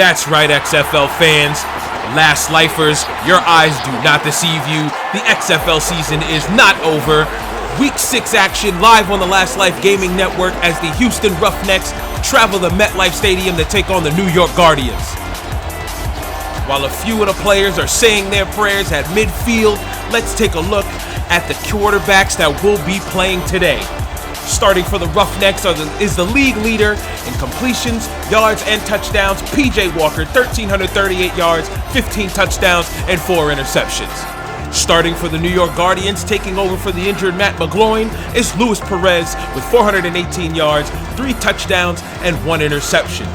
That's right, XFL fans. Last Lifers, your eyes do not deceive you. The XFL season is not over. Week 6 action live on the Last Life Gaming Network as the Houston Roughnecks travel the MetLife Stadium to take on the New York Guardians. While a few of the players are saying their prayers at midfield, let's take a look at the quarterbacks that will be playing today. Starting for the Roughnecks is the league leader in completions, yards, and touchdowns, P.J. Walker, 1,338 yards, 15 touchdowns, and 4 interceptions. Starting for the New York Guardians, taking over for the injured Matt McGloin, is Luis Perez with 418 yards, 3 touchdowns, and 1 interception.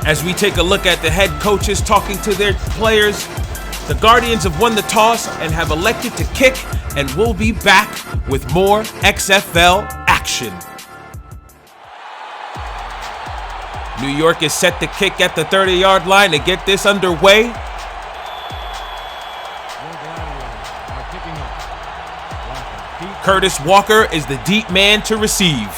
As we take a look at the head coaches talking to their players, the Guardians have won the toss and have elected to kick, and we'll be back with more XFL action. New York is set to kick at the 30-yard line to get this underway. Curtis Walker is the deep man to receive.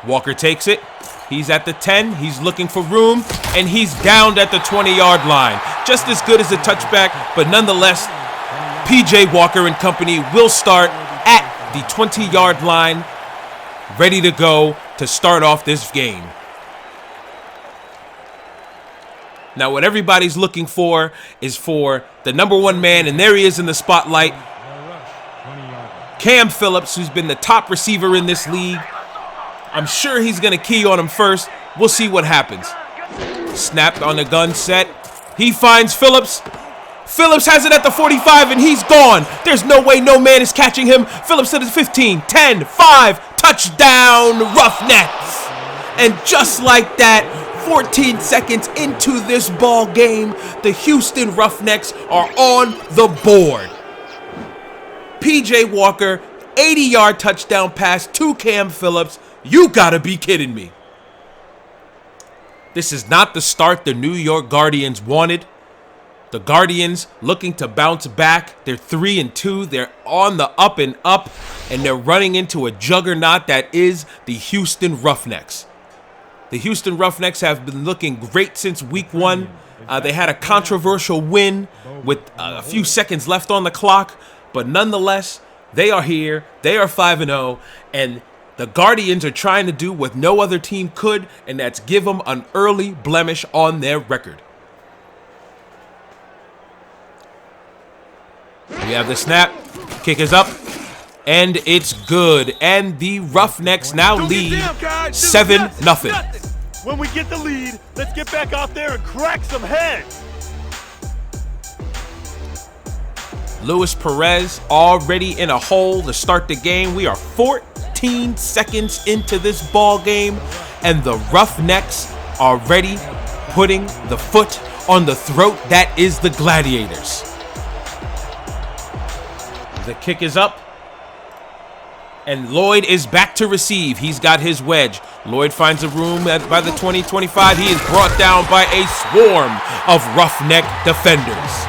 Walker takes it. He's at the 10. He's looking for room, and he's downed at the 20-yard line. Just as good as a touchback, but nonetheless, P.J. Walker and company will start at the 20-yard line, ready to go to start off this game. Now, what everybody's looking for is for the number one man, and there he is in the spotlight, Cam Phillips, who's been the top receiver in this league. I'm sure he's going to key on him first. We'll see what happens. Snapped on the gun set. He finds Phillips. Phillips has it at the 45, and he's gone. There's no way no man is catching him. Phillips at the 15, 10, 5, touchdown, Roughnecks. And just like that, 14 seconds into this ball game, the Houston Roughnecks are on the board. P.J. Walker, 80-yard touchdown pass to Cam Phillips. You gotta be kidding me. This is not the start the New York Guardians wanted. The Guardians looking to bounce back. They're 3-2. They're on the up and up, and they're running into a juggernaut that is the Houston Roughnecks. The Houston Roughnecks have been looking great since week 1. They had a controversial win with a few seconds left on the clock, but nonetheless, they are here. They are 5-0, and the Guardians are trying to do what no other team could, and that's give them an early blemish on their record. We have the snap. Kick is up, and it's good. And the Roughnecks now lead 7-0. When we get the lead, let's get back out there and crack some heads. Luis Perez already in a hole to start the game. We are 14 seconds into this ball game, and the Roughnecks are already putting the foot on the throat that is the Gladiators. The kick is up, and Lloyd is back to receive. He's got his wedge. Lloyd finds a room by the 20-25. He is brought down by a swarm of Roughneck defenders.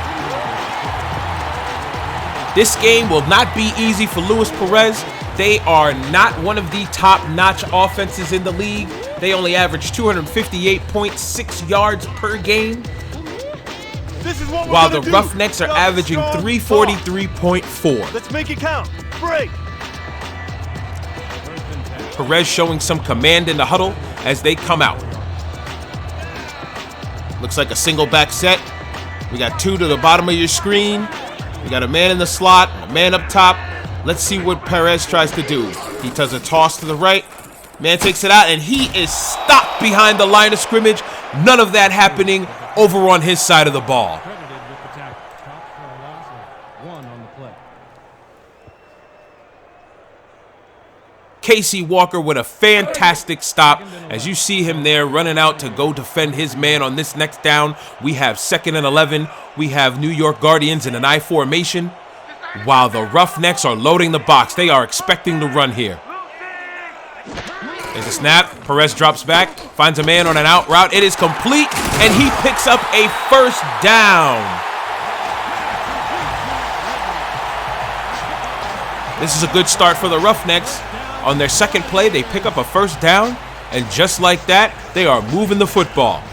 This game will not be easy for Luis Perez. They are not one of the top-notch offenses in the league. They only average 258.6 yards per game, while the Roughnecks are averaging 343.4. Let's make it count. Break. Perez showing some command in the huddle as they come out. Looks like a single back set. We got 2 to the bottom of your screen. We got a man in the slot, a man up top. Let's see what Perez tries to do. He does a toss to the right. Man takes it out, and he is stopped behind the line of scrimmage. None of that happening over on his side of the ball. Casey Walker with a fantastic stop. As you see him there running out to go defend his man on this next down. We have 2nd and 11. We have New York Guardians in an I formation, while the Roughnecks are loading the box. They are expecting to run here. There's a snap. Perez drops back, finds a man on an out route. It is complete, and he picks up a first down. This is a good start for the Roughnecks. On their second play, they pick up a first down, and just like that, they are moving the football.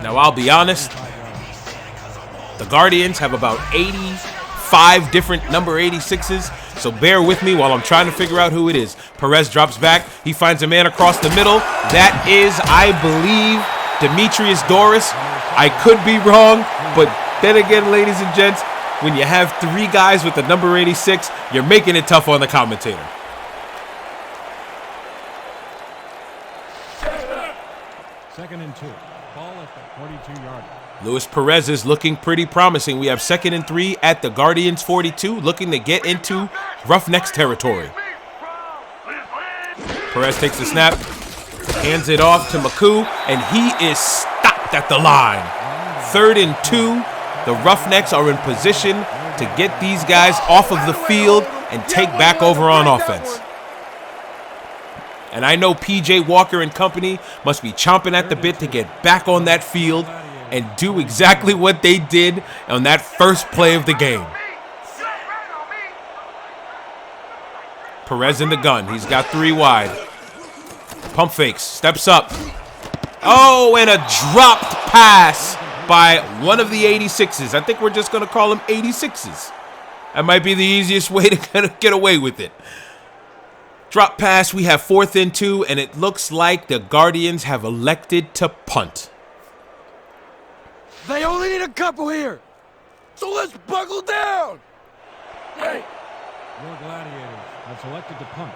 Now, I'll be honest, the Guardians have about 85 different number 86s, so bear with me while I'm trying to figure out who it is. Perez drops back. He finds a man across the middle. That is, I believe, Demetrius Doris. I could be wrong, but then again, ladies and gents, when you have three guys with the number 86, you're making it tough on the commentator. Second and 2. Ball at the 42-yard line. Luis Perez is looking pretty promising. We have 2nd and 3 at the Guardians 42, looking to get into Roughnecks territory. Perez takes the snap, hands it off to Maku, and he is stopped at the line. 3rd and 2. The Roughnecks are in position to get these guys off of the field and take back over on offense. And I know P.J. Walker and company must be chomping at the bit to get back on that field and do exactly what they did on that first play of the game. Perez in the gun. He's got 3 wide. Pump fakes. Steps up. Oh, and a dropped pass by one of the 86s. I think we're just going to call them 86s. That might be the easiest way to get away with it. Drop pass. We have 4th and 2, and it looks like the Guardians have elected to punt. They only need a couple here, so let's buckle down. Hey. Your Gladiators have selected to punt.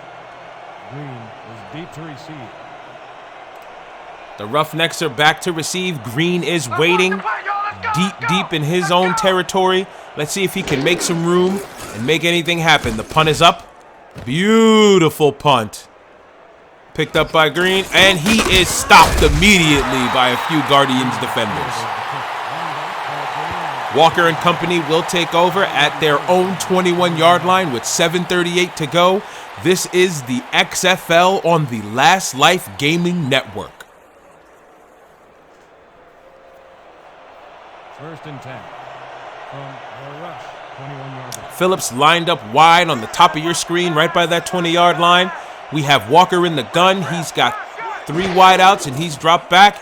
Green is deep to receive. The Roughnecks are back to receive. Green is waiting deep in his own territory. Let's see if he can make some room and make anything happen. The punt is up. Beautiful punt. Picked up by Green, and he is stopped immediately by a few Guardians defenders. Walker and company will take over at their own 21-yard line with 7:38 to go. This is the XFL on the Last Life Gaming Network. 1st and 10 from the rush, 21-yard line. Phillips lined up wide on the top of your screen right by that 20-yard line. We have Walker in the gun. He's got 3 wideouts, and he's dropped back.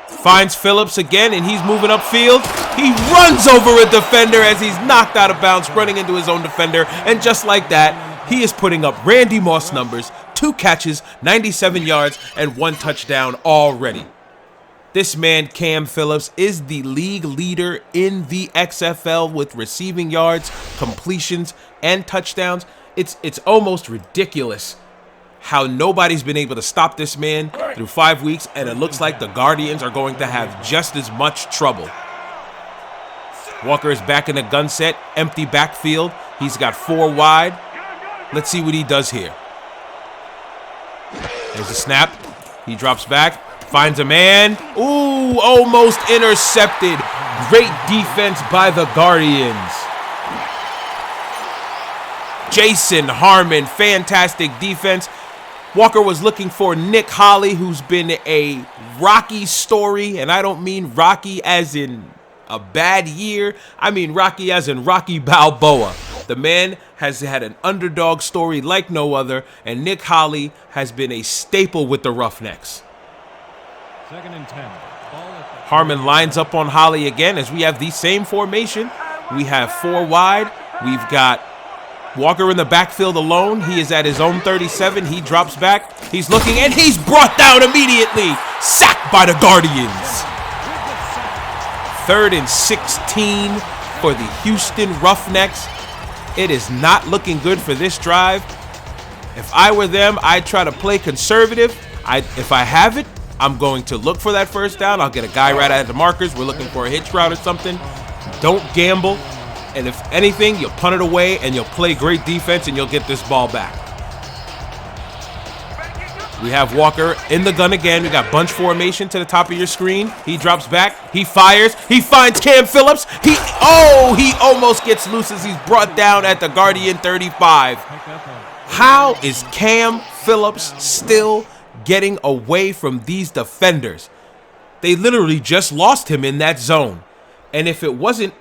Finds Phillips again, and he's moving upfield. He runs over a defender as he's knocked out of bounds, running into his own defender. And just like that, he is putting up Randy Moss numbers. 2 catches, 97 yards, and 1 touchdown already. This man, Cam Phillips, is the league leader in the XFL with receiving yards, completions, and touchdowns. It's almost ridiculous how nobody's been able to stop this man through 5 weeks, and it looks like the Guardians are going to have just as much trouble. Walker is back in the gun set, empty backfield. He's got 4 wide. Let's see what he does here. There's a snap. He drops back. Finds a man. Ooh, almost intercepted. Great defense by the Guardians. Jason Harmon, fantastic defense. Walker was looking for Nick Holly, who's been a rocky story, and I don't mean rocky as in a bad year. I mean Rocky as in Rocky Balboa. The man has had an underdog story like no other, and Nick Holly has been a staple with the Roughnecks. 2nd and 10. Harmon lines up on Holly again as we have the same formation. We have 4 wide. We've got Walker in the backfield alone. He is at his own 37. He drops back. He's looking, and he's brought down immediately. Sacked by the Guardians. 3rd and 16 for the Houston Roughnecks. It is not looking good for this drive. If I were them, I'd try to play conservative. If I have it, I'm going to look for that first down. I'll get a guy right at the markers. We're looking for a hitch route or something. Don't gamble. And if anything, you'll punt it away and you'll play great defense and you'll get this ball back. We have Walker in the gun again. We got bunch formation to the top of your screen. He drops back. He fires. He finds Cam Phillips. He almost gets loose as he's brought down at the Guardian 35. How is Cam Phillips still getting away from these defenders? They literally just lost him in that zone. And if it wasn't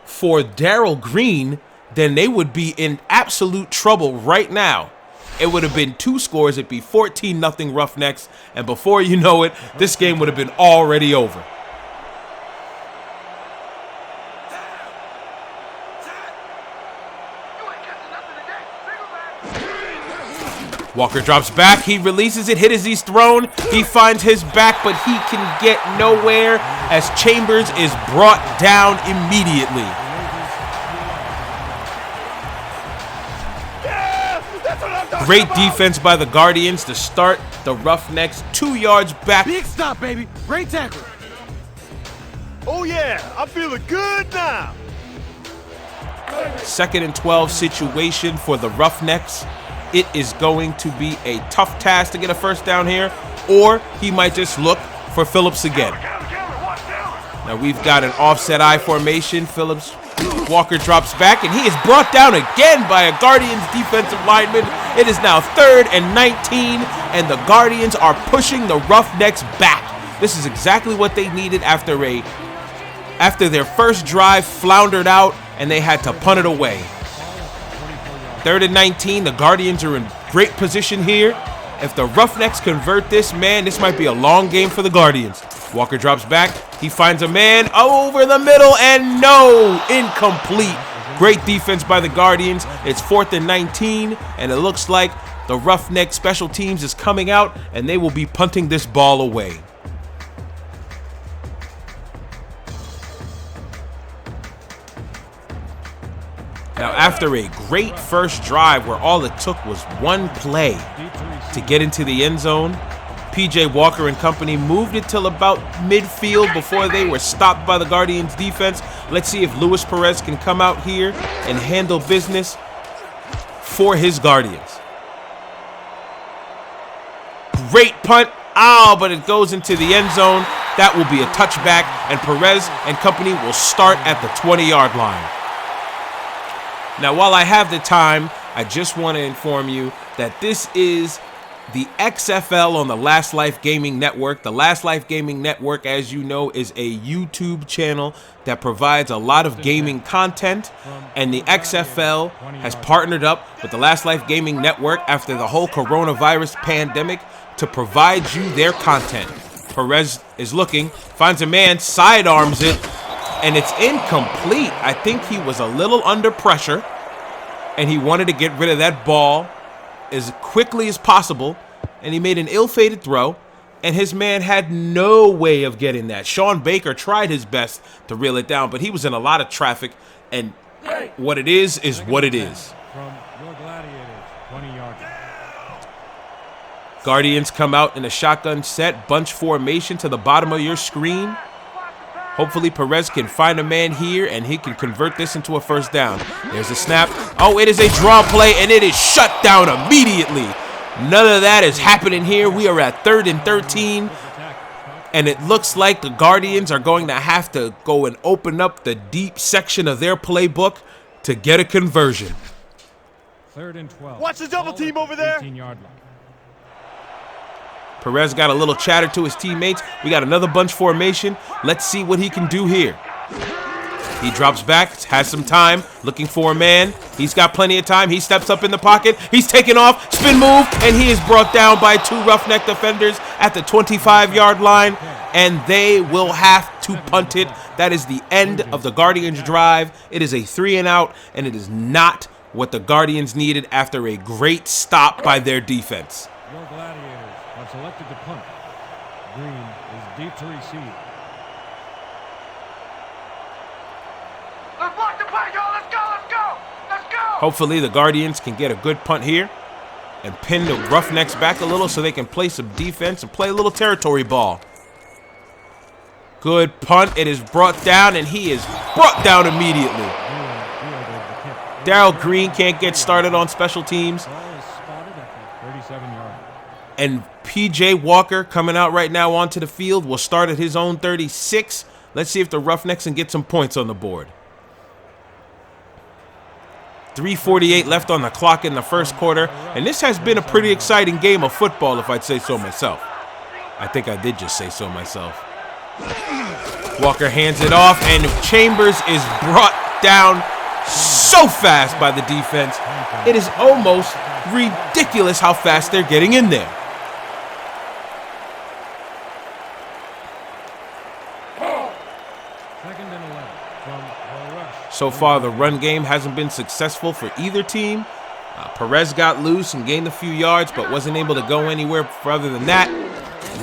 for Darrell Green, then they would be in absolute trouble right now. It would have been 2 scores. It'd be 14-0 Roughnecks. And before you know it, this game would have been already over. Walker drops back. He releases it. Hit as he's thrown. He finds his back, but he can get nowhere as Chambers is brought down immediately. Great defense by the Guardians to start the Roughnecks 2 yards back. Big stop, baby. Great tackle. Oh, yeah. I'm feeling good now. 2nd and 12 situation for the Roughnecks. It is going to be a tough task to get a first down here, or he might just look for Phillips again. Now we've got an offset I formation. Walker drops back, and he is brought down again by a Guardians defensive lineman. It is now 3rd and 19, and the Guardians are pushing the Roughnecks back. This is exactly what they needed after their first drive floundered out, and they had to punt it away. 3rd and 19, the Guardians are in great position here. If the Roughnecks convert this, man, this might be a long game for the Guardians. Walker drops back. He finds a man over the middle, and no, incomplete. Great defense by the Guardians. It's 4th and 19, and it looks like the Roughneck special teams is coming out, and they will be punting this ball away. Now, after a great first drive where all it took was one play to get into the end zone, P.J. Walker and company moved it till about midfield before they were stopped by the Guardians defense. Let's see if Luis Perez can come out here and handle business for his Guardians. Great punt. But it goes into the end zone. That will be a touchback, and Perez and company will start at the 20-yard line. Now, while I have the time, I just want to inform you that this is the XFL on the Last Life Gaming Network. The Last Life Gaming Network, as you know, is a YouTube channel that provides a lot of gaming content, and the XFL has partnered up with the Last Life Gaming Network after the whole coronavirus pandemic to provide you their content. Perez is looking, finds a man, sidearms it, and it's incomplete. I think he was a little under pressure, and he wanted to get rid of that ball as quickly as possible, and he made an ill-fated throw, and his man had no way of getting that. Sean Baker tried his best to reel it down, but he was in a lot of traffic, and what it is what it is. From your Gladiators, 20-yard line. Guardians come out in a shotgun set, bunch formation to the bottom of your screen. Hopefully Perez can find a man here, and he can convert this into a first down. There's a snap. Oh, it is a draw play, and it is shut down immediately. None of that is happening here. We are at 3rd and 13, and it looks like the Guardians are going to have to go and open up the deep section of their playbook to get a conversion. 3rd and 12. Watch the double team over there. 18-yard line. Perez got a little chatter to his teammates. We got another bunch formation. Let's see what he can do here. He drops back, has some time, looking for a man. He's got plenty of time. He steps up in the pocket. He's taken off, spin move, and he is brought down by 2 Roughneck defenders at the 25-yard line, and they will have to punt it. That is the end of the Guardians drive. It is a 3-and-out, and it is not what the Guardians needed after a great stop by their defense. Your Gladiators have selected to punt. Green is deep to receive. Let's block the play, y'all. Let's go, let's go, let's go. Hopefully the Guardians can get a good punt here and pin the Roughnecks back a little so they can play some defense and play a little territory ball. Good punt. It is brought down, and he is brought down immediately. Darrell Green can't get started on special teams. Ball is spotted at the 37-yard line. And P.J. Walker coming out right now onto the field will start at his own 36. Let's see if the Roughnecks can get some points on the board. 3:48 left on the clock in the first quarter, and this has been a pretty exciting game of football, if I'd say so myself. I think I did just say so myself. Walker hands it off, and Chambers is brought down so fast by the defense. It is almost ridiculous how fast they're getting in there. So far, the run game hasn't been successful for either team. Perez got loose and gained a few yards, but wasn't able to go anywhere further than that.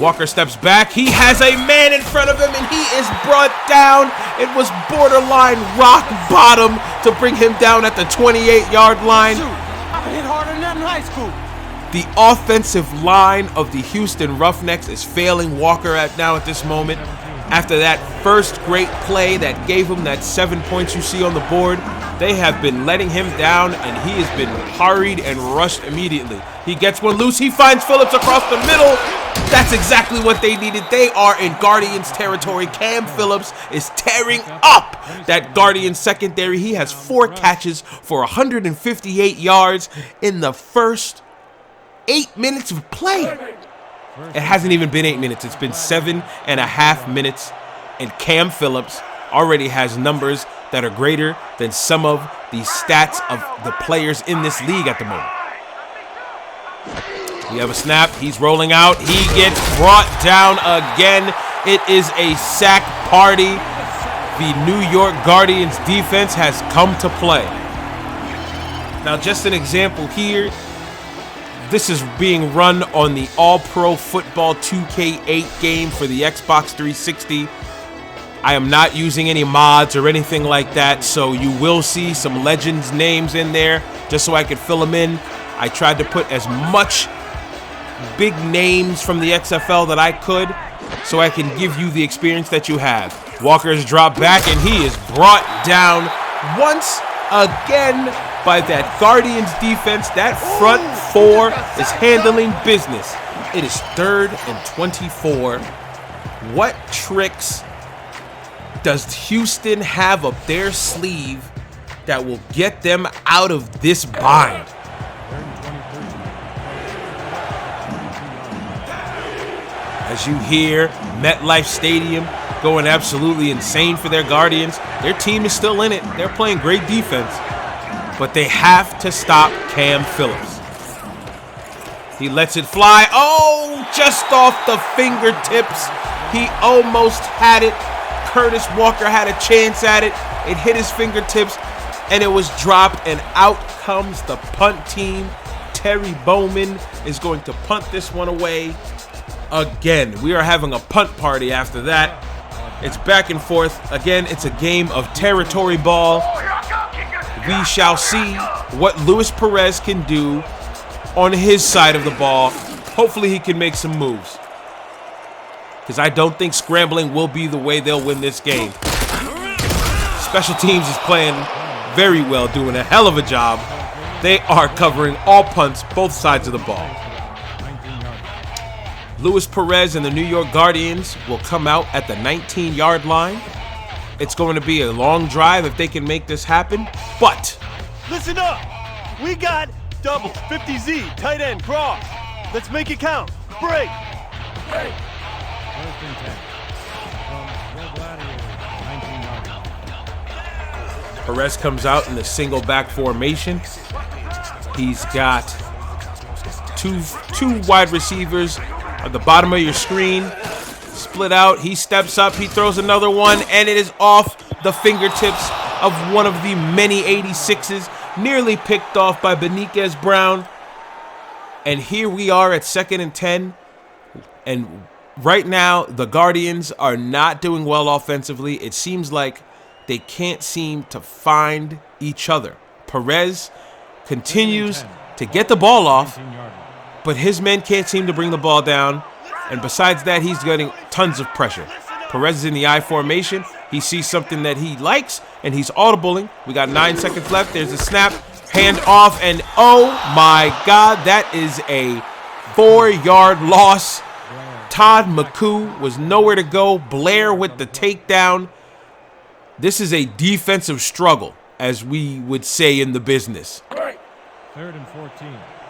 Walker steps back. He has a man in front of him, and he is brought down. It was borderline rock bottom to bring him down at the 28-yard line. I hit harder than that in high school. The offensive line of the Houston Roughnecks is failing Walker at this moment. After that first great play that gave him that 7 points you see on the board, they have been letting him down, and he has been hurried and rushed immediately. He gets one loose. He finds Phillips across the middle. That's exactly what they needed. They are in Guardians territory. Cam Phillips is tearing up that Guardians secondary. He has 4 catches for 158 yards in the first 8 minutes of play. It hasn't even been 8 minutes. It's been 7.5 minutes, and Cam Phillips already has numbers that are greater than some of the stats of the players in this league at the moment. We have a snap. He's rolling out. He gets brought down again. It is a sack party. The New York Guardians defense has come to play. Now, just an example here. This is being run on the All-Pro Football 2K8 game for the Xbox 360. I am not using any mods or anything like that, so you will see some legends names in there just so I could fill them in. I tried to put as much big names from the XFL that I could so I can give you the experience that you have. Walker's dropped back, and he is brought down once again by that Guardians defense. That front 4 is handling business. It is 3rd and 24. What tricks does Houston have up their sleeve that will get them out of this bind? As you hear MetLife Stadium going absolutely insane for their Guardians, their team is still in it. They're playing great defense, but they have to stop Cam Phillips. He lets it fly. Oh, just off the fingertips. He almost had it. Curtis Walker had a chance at it. It hit his fingertips, and it was dropped, and out comes the punt team. Terry Bowman is going to punt this one away again. We are having a punt party after that. It's back and forth. Again, it's a game of territory ball. We shall see what Luis Perez can do on his side of the ball. Hopefully he can make some moves, because I don't think scrambling will be the way they'll win this game. Special teams is playing very well, doing a hell of a job. They are covering all punts, both sides of the ball. Luis Perez and the New York Guardians will come out at the 19-yard line. It's going to be a long drive if they can make this happen, but Listen up. We got double, 50Z, tight end, cross. Let's make it count. Break. Hey. Perez comes out in the single back formation. He's got two wide receivers at the bottom of your screen, split out. He steps up, he throws another one, and it is off the fingertips of one of the many 86s, nearly picked off by Beniquez Brown. And here we are at 2nd and 10, and right now the Guardians are not doing well offensively. It seems like they can't seem to find each other. Perez continues to get the ball off, but his men can't seem to bring the ball down. And besides that, he's getting tons of pressure. Perez is in the I formation. He sees something that he likes, and he's audibling. We got 9 seconds left. There's a snap, hand off, and oh my God, that is a 4-yard loss. Todd McCoo was nowhere to go. Blair with the takedown. This is a defensive struggle, as we would say in the business. 3rd and 14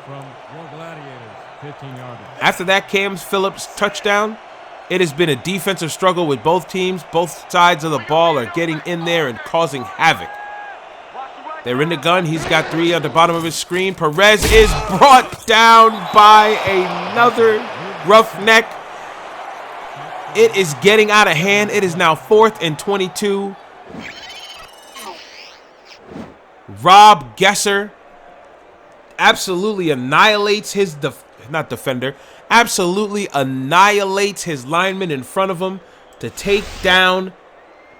from your Gladiators, 15-yard line. After that Cam Phillips touchdown, It has been a defensive struggle with both teams. Both sides of the ball are getting in there and causing havoc. They're in the gun. He's got 3 on the bottom of his screen. Perez is brought down by another Roughneck. It is getting out of hand. It is now 4th and 22. Rob Gesser absolutely annihilates his absolutely annihilates his lineman in front of him to take down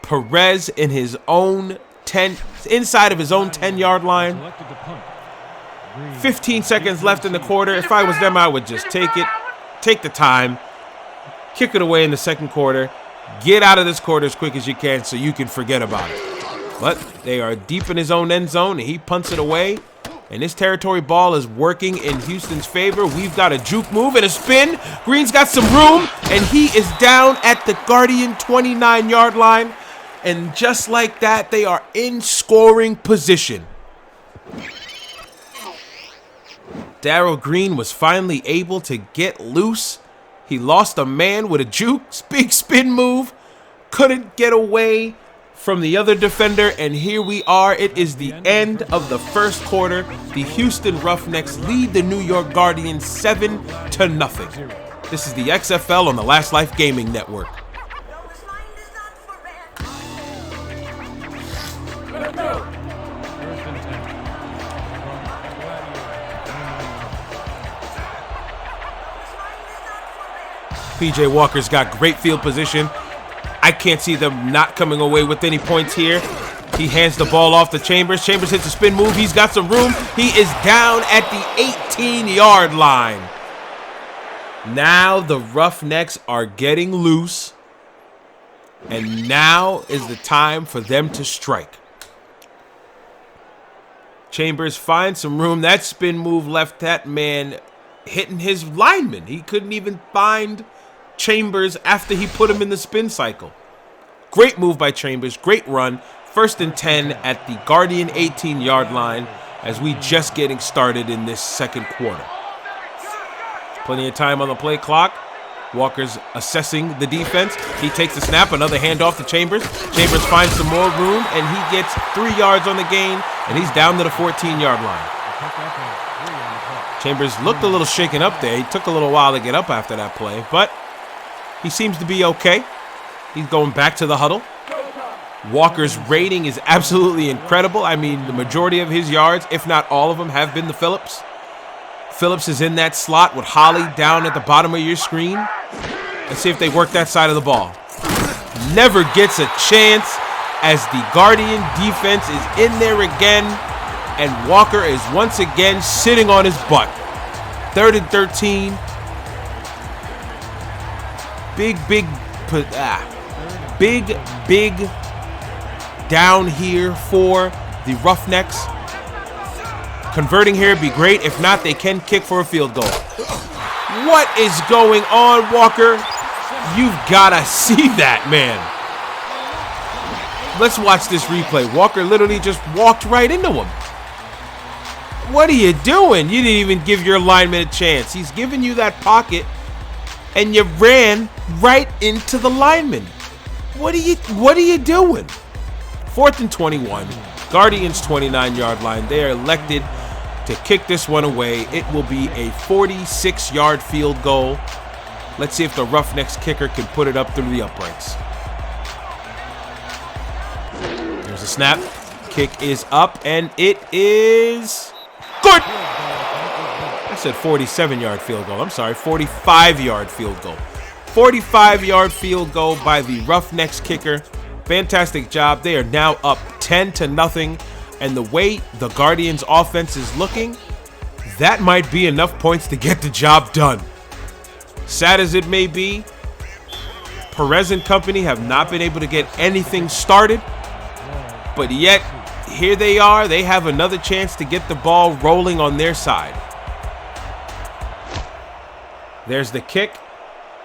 Perez in his own 10, inside of his own 10-yard line. 15 seconds left in the quarter. If I was them, I would just take the time, kick it away in the second quarter, get out of this quarter as quick as you can so you can forget about it. But they are deep in his own end zone, and he punts it away. And this territory ball is working in Houston's favor. We've got a juke move and a spin. Green's got some room, and he is down at the Guardian 29-yard line. And just like that, they are in scoring position. Darrell Green was finally able to get loose. He lost a man with a juke, big spin move. Couldn't get away from the other defender, and here we are. It is the end of the first quarter. The Houston Roughnecks lead the New York Guardians 7-0. This is the XFL on the Last Life Gaming Network. PJ Walker's got great field position. I can't see them not coming away with any points here. He hands the ball off to Chambers. Chambers hits a spin move. He's got some room. He is down at the 18-yard line. Now the Roughnecks are getting loose. And now is the time for them to strike. Chambers finds some room. That spin move left that man hitting his lineman. He couldn't even find Chambers after he put him in the spin cycle. Great move by Chambers. Great run. 1st and 10 at the Guardian 18-yard line as we just getting started in this second quarter. Plenty of time on the play clock. Walker's assessing the defense. He takes the snap. Another handoff to Chambers. Chambers finds some more room, and he gets 3 yards on the gain, and he's down to the 14-yard line. Chambers looked a little shaken up there. He took a little while to get up after that play, but he seems to be okay. He's going back to the huddle. Walker's rating is absolutely incredible. I mean, the majority of his yards, if not all of them, have been the Phillips. Phillips is in that slot with Holly down at the bottom of your screen. Let's see if they work that side of the ball. Never gets a chance as the Guardian defense is in there again, and Walker is once again sitting on his butt. 3rd and 13. Big down here for the Roughnecks. Converting here would be great. If not, they can kick for a field goal. What is going on, Walker? You've got to see that, man. Let's watch this replay. Walker literally just walked right into him. What are you doing? You didn't even give your lineman a chance. He's giving you that pocket, and you ran right into the lineman. What are you doing? 4th and 21. Guardians 29-yard line. They are elected to kick this one away. It will be a 46-yard field goal. Let's see if the Roughnecks kicker can put it up through the uprights. There's a snap. Kick is up, and it is good. I said 47-yard field goal. I'm sorry, 45-yard field goal. 45-yard field goal by the Roughnecks kicker. Fantastic job. They are now up 10-0, and the way the Guardians offense is looking, that might be enough points to get the job done. Sad as it may be, Perez and company have not been able to get anything started, but yet here they are. They have another chance to get the ball rolling on their side. There's the kick.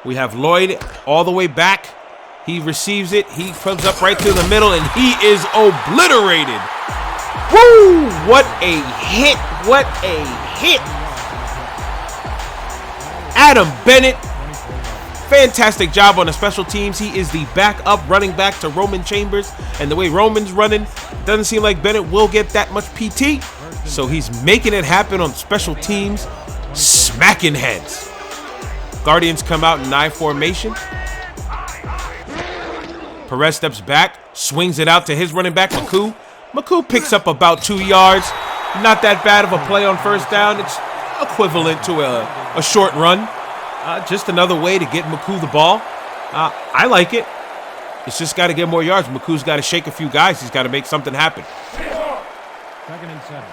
We have Lloyd all the way back. He receives it. He comes up right through the middle, and he is obliterated. Woo! What a hit. What a hit. Adam Bennett Fantastic job on the special teams. He is the backup running back to Roman Chambers. And the way Roman's running, doesn't seem like Bennett will get that much PT. So he's making it happen on special teams, smacking heads. Guardians come out in I formation. Perez steps back, swings it out to his running back, McCoo. McCoo picks up about 2 yards. Not that bad of a play on first down. It's equivalent to a short run. Just another way to get McCoo the ball. I like it. It's just got to get more yards. McCoo's got to shake a few guys. He's got to make something happen. 2nd and 7.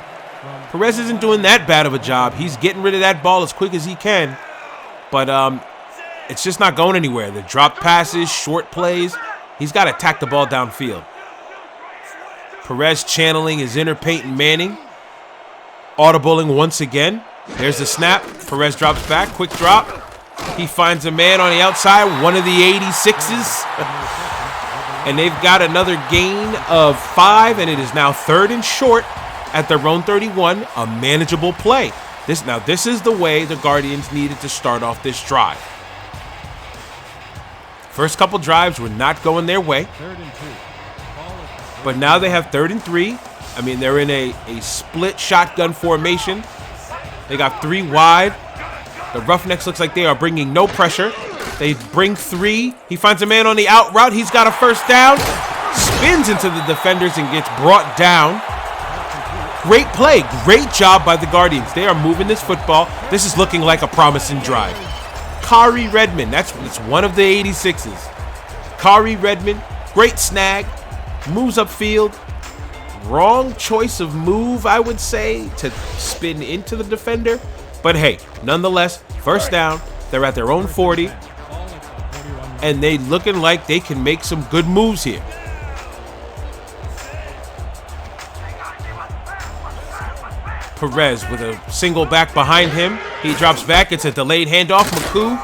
Perez isn't doing that bad of a job. He's getting rid of that ball as quick as he can. But it's just not going anywhere. The drop passes, short plays. He's got to attack the ball downfield. Perez channeling his inner Peyton Manning. Audibling once again. There's the snap. Perez drops back. Quick drop. He finds a man on the outside. One of the 86s. And they've got another gain of 5. And it is now 3rd and short at their own 31. A manageable play. This is the way the Guardians needed to start off this drive. First couple drives were not going their way. 3rd and 2. But now they have 3rd and 3. I mean, they're in a split shotgun formation. They got 3 wide. The Roughnecks looks like they are bringing no pressure. They bring 3. He finds a man on the out route. He's got a first down. Spins into the defenders and gets brought down. Great play. Great job by the Guardians. They are moving this football. This is looking like a promising drive. Khari Redman. It's one of the 86s. Khari Redman. Great snag. Moves upfield. Wrong choice of move, I would say, to spin into the defender. But hey, nonetheless, first down. They're at their own 40. And they looking like they can make some good moves here. Perez with a single back behind him. He drops back. It's a delayed handoff. McCoo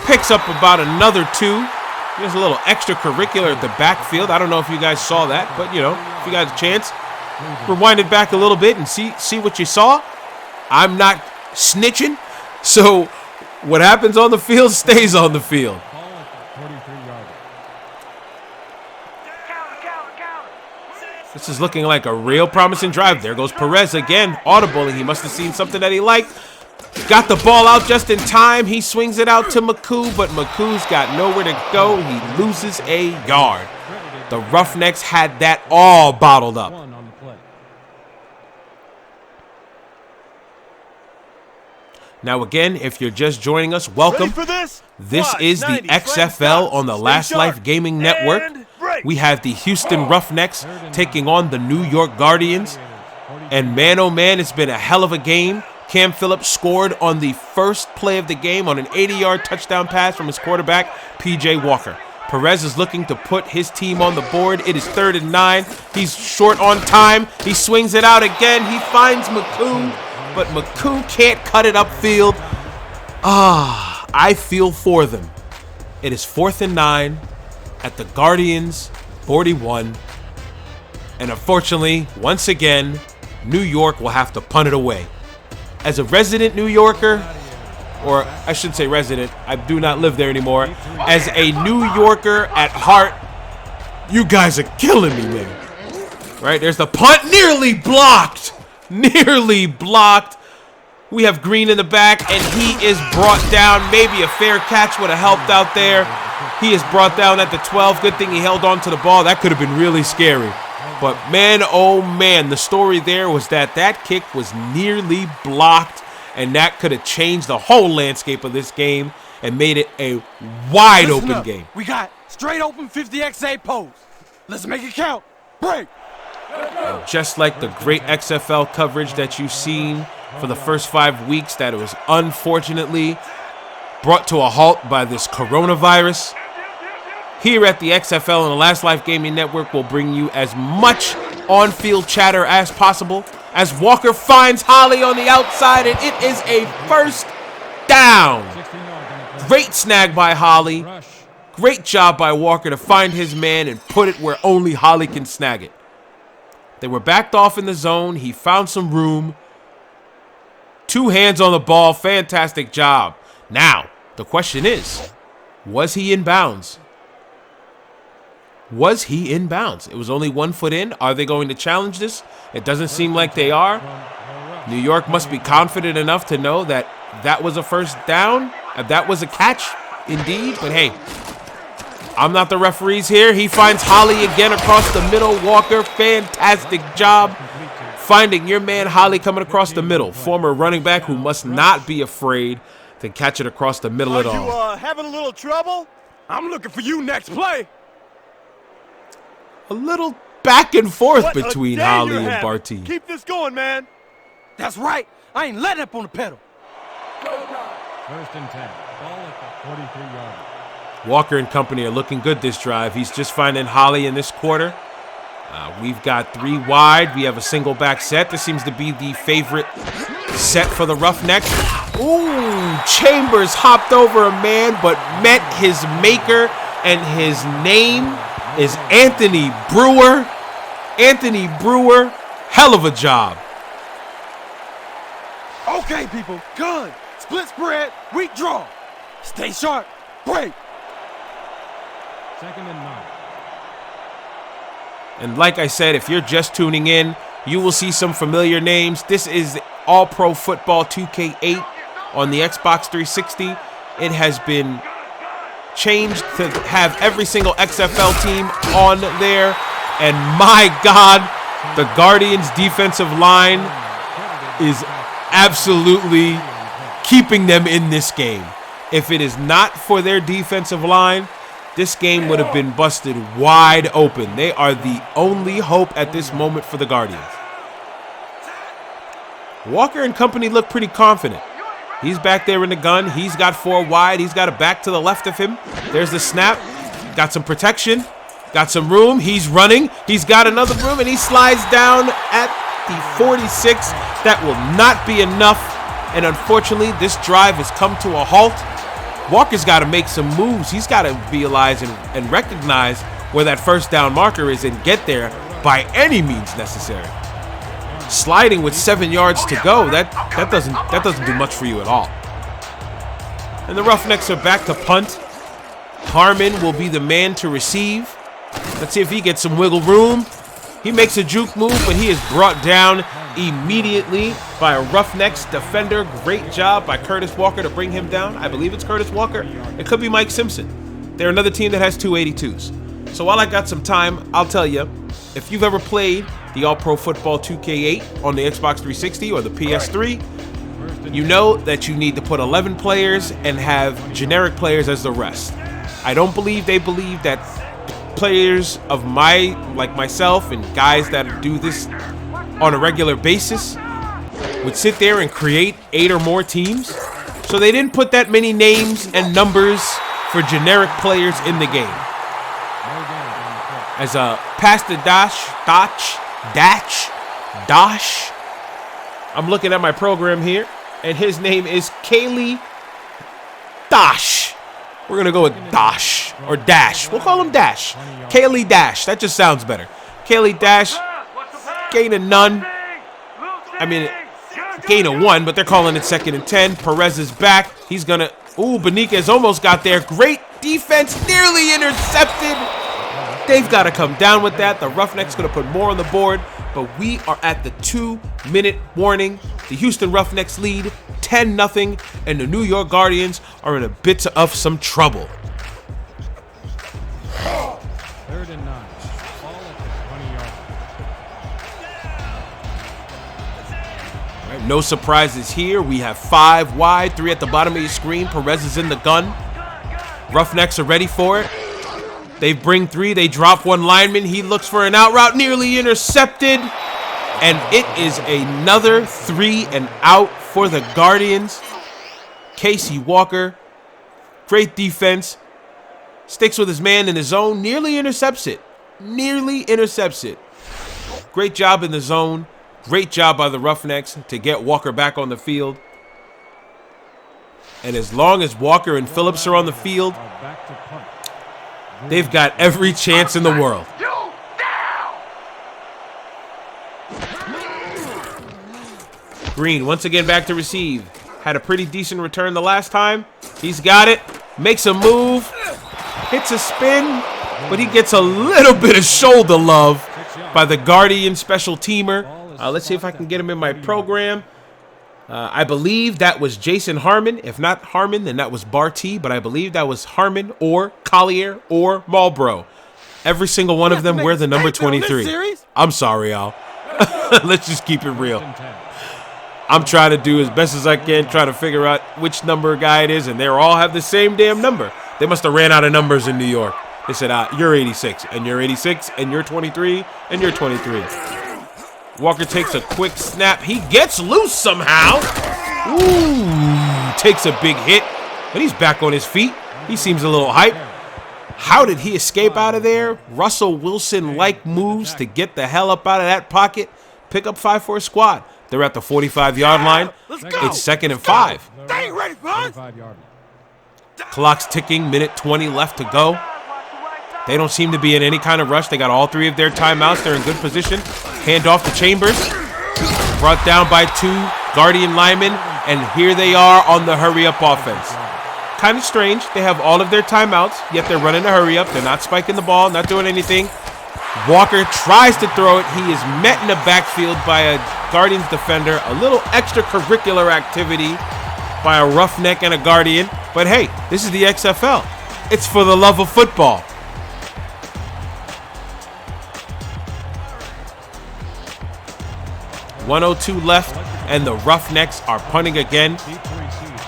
picks up about another 2. There's a little extracurricular at the backfield. I don't know if you guys saw that, but, you know, if you got a chance, rewind it back a little bit and see what you saw. I'm not snitching, so what happens on the field stays on the field. This is looking like a real promising drive. There goes Perez again, audibling. He must have seen something that he liked. Got the ball out just in time. He swings it out to McCoo, but McCoo's got nowhere to go. He loses a yard. The Roughnecks had that all bottled up. Now again, if you're just joining us, welcome. This is the XFL on the Last Life Gaming Network. We have the Houston Roughnecks taking on the New York Guardians. And man, oh man, it's been a hell of a game. Cam Phillips scored on the first play of the game on an 80-yard touchdown pass from his quarterback, P.J. Walker. Perez is looking to put his team on the board. It is 3rd and 9. He's short on time. He swings it out again. He finds McCoo, but McCoo can't cut it upfield. I feel for them. It is 4th and 9 at the Guardians' 41. And unfortunately, once again, New York will have to punt it away. As a resident New Yorker, or I shouldn't say resident, I do not live there anymore. As a New Yorker at heart, you guys are killing me, man. Right, there's the punt, nearly blocked. Nearly blocked. We have Green in the back, and he is brought down. Maybe a fair catch would have helped out there. He is brought down at the 12. Good thing he held on to the ball. That could have been really scary. But man, oh man, the story there was that kick was nearly blocked, and that could have changed the whole landscape of this game and made it a wide open game. We got straight open 50XA pose. Let's make it count. Break. And just like the great XFL coverage that you've seen for the first 5 weeks, that it was unfortunately brought to a halt by this coronavirus. Here at the XFL and the Last Life Gaming Network, will bring you as much on-field chatter as possible as Walker finds Holly on the outside, and it is a first down. Great snag by Holly. Great job by Walker to find his man and put it where only Holly can snag it. They were backed off in the zone. He found some room. 2 hands on the ball. Fantastic job. Now, the question is, Was he in bounds? Was he in bounds? It was only 1 foot in. Are they going to challenge this? It doesn't seem like they are. New York must be confident enough to know that that was a first down. That was a catch, indeed. But hey, I'm not the referees here. He finds Holly again across the middle. Walker, fantastic job finding your man Holly coming across the middle. Former running back who must not be afraid to catch it across the middle at all. Are you having a little trouble? I'm looking for you next play. A little back and forth What between a day Holly you're and having. Barty. Keep this going, man. That's right. I ain't letting up on the pedal. First and 10. Ball at the 43-yard line. Walker and company are looking good this drive. He's just finding Holly in this quarter. We've got 3 wide. We have a single back set. This seems to be the favorite set for the Roughnecks. Ooh, Chambers hopped over a man but met his maker, and his name is Anthony Brewer. Anthony Brewer, hell of a job. Okay, people. Gun. Split spread. Weak draw. Stay sharp. Break. Second and 9. And like I said, if you're just tuning in, you will see some familiar names. This is All-Pro Football 2K8 on the Xbox 360. It has been changed to have every single XFL team on there. And my God, the Guardians' defensive line is absolutely keeping them in this game. If it is not for their defensive line, this game would have been busted wide open. They are the only hope at this moment for the Guardians. Walker and company look pretty confident. He's back there in the gun. He's got 4 wide. He's got a back to the left of him. There's the snap. Got some protection. Got some room. He's running. He's got another room, and he slides down at the 46. That will not be enough. And unfortunately, this drive has come to a halt. Walker's got to make some moves. He's got to realize and recognize where that first down marker is and get there by any means necessary. Sliding with 7 yards to go, that doesn't do much for you at all. And the Roughnecks are back to punt. Harmon will be the man to receive. Let's see if he gets some wiggle room. He makes a juke move, but he is brought down immediately by a Roughnecks defender. Great job by Curtis Walker to bring him down. I believe it's Curtis Walker. It could be Mike Simpson. They're another team that has 282s. So while I got some time, I'll tell you, if you've ever played the All-Pro Football 2K8 on the Xbox 360 or the PS3, you know that you need to put 11 players and have generic players as the rest. I don't believe they believe that players of like myself and guys that do this on a regular basis would sit there and create 8 or more teams. So they didn't put that many names and numbers for generic players in the game. As a pass to Dash, I'm looking at my program here, and his name is Khari Dash. We're going to go with Dash or Dash. We'll call him Dash. Khari Dash. That just sounds better. Khari Dash, gain of none. I mean, gain of 1, but they're calling it 2nd and 10. Perez is back. He's going to... Ooh, Beniquez almost got there. Great defense. Nearly intercepted. They've got to come down with that. The Roughnecks going to put more on the board, but we are at the 2-minute warning. The Houston Roughnecks lead 10-0, and the New York Guardians are in a bit of some trouble. 3rd and 9. Ball at the 20-yard line. All right, no surprises here. We have 5 wide, 3 at the bottom of your screen. Perez is in the gun. Roughnecks are ready for it. They bring 3. They drop 1 lineman. He looks for an out route, nearly intercepted. And it is another 3 and out for the Guardians. Casey Walker, great defense. Sticks with his man in the zone, nearly intercepts it. Great job in the zone. Great job by the Roughnecks to get Walker back on the field. And as long as Walker and Phillips are on the field, they've got every chance in the world. Green once again back to receive. Had a pretty decent return the last time. He's got it. Makes a move. hits a spin, but he gets a little bit of shoulder love by the Guardian special teamer. Let's see if I can get him in my program. I believe that was Jason Harmon. If not Harmon, then that was Barty, but I believe that was Harmon or Collier or Marlboro. Every single one of them wear the number 23. I'm sorry, y'all. Let's just keep it real. I'm trying to do as best as I can, try to figure out which number guy it is, and they all have the same damn number. They must have ran out of numbers in New York. They said, you're 86, and you're 86, and you're 23, and you're 23. Walker takes a quick snap. He gets loose somehow. Ooh, takes a big hit, but he's back on his feet. He seems a little hype. How did he escape out of there? Russell Wilson-like moves to get the hell up out of that pocket. Pick up 5 for a squad. They're at the 45-yard line. It's 2nd and 5. They ain't ready, bud. Clock's ticking, minute 20 left to go. They don't seem to be in any kind of rush. They got all 3 of their timeouts. They're in good position. Hand off to Chambers. Brought down by 2 Guardian linemen. And here they are on the hurry-up offense. Kind of strange. They have all of their timeouts, yet they're running a hurry-up. They're not spiking the ball, not doing anything. Walker tries to throw it. He is met in the backfield by a Guardians defender. A little extracurricular activity by a roughneck and a Guardian. But hey, this is the XFL. It's for the love of football. .102 left, and the Roughnecks are punting again.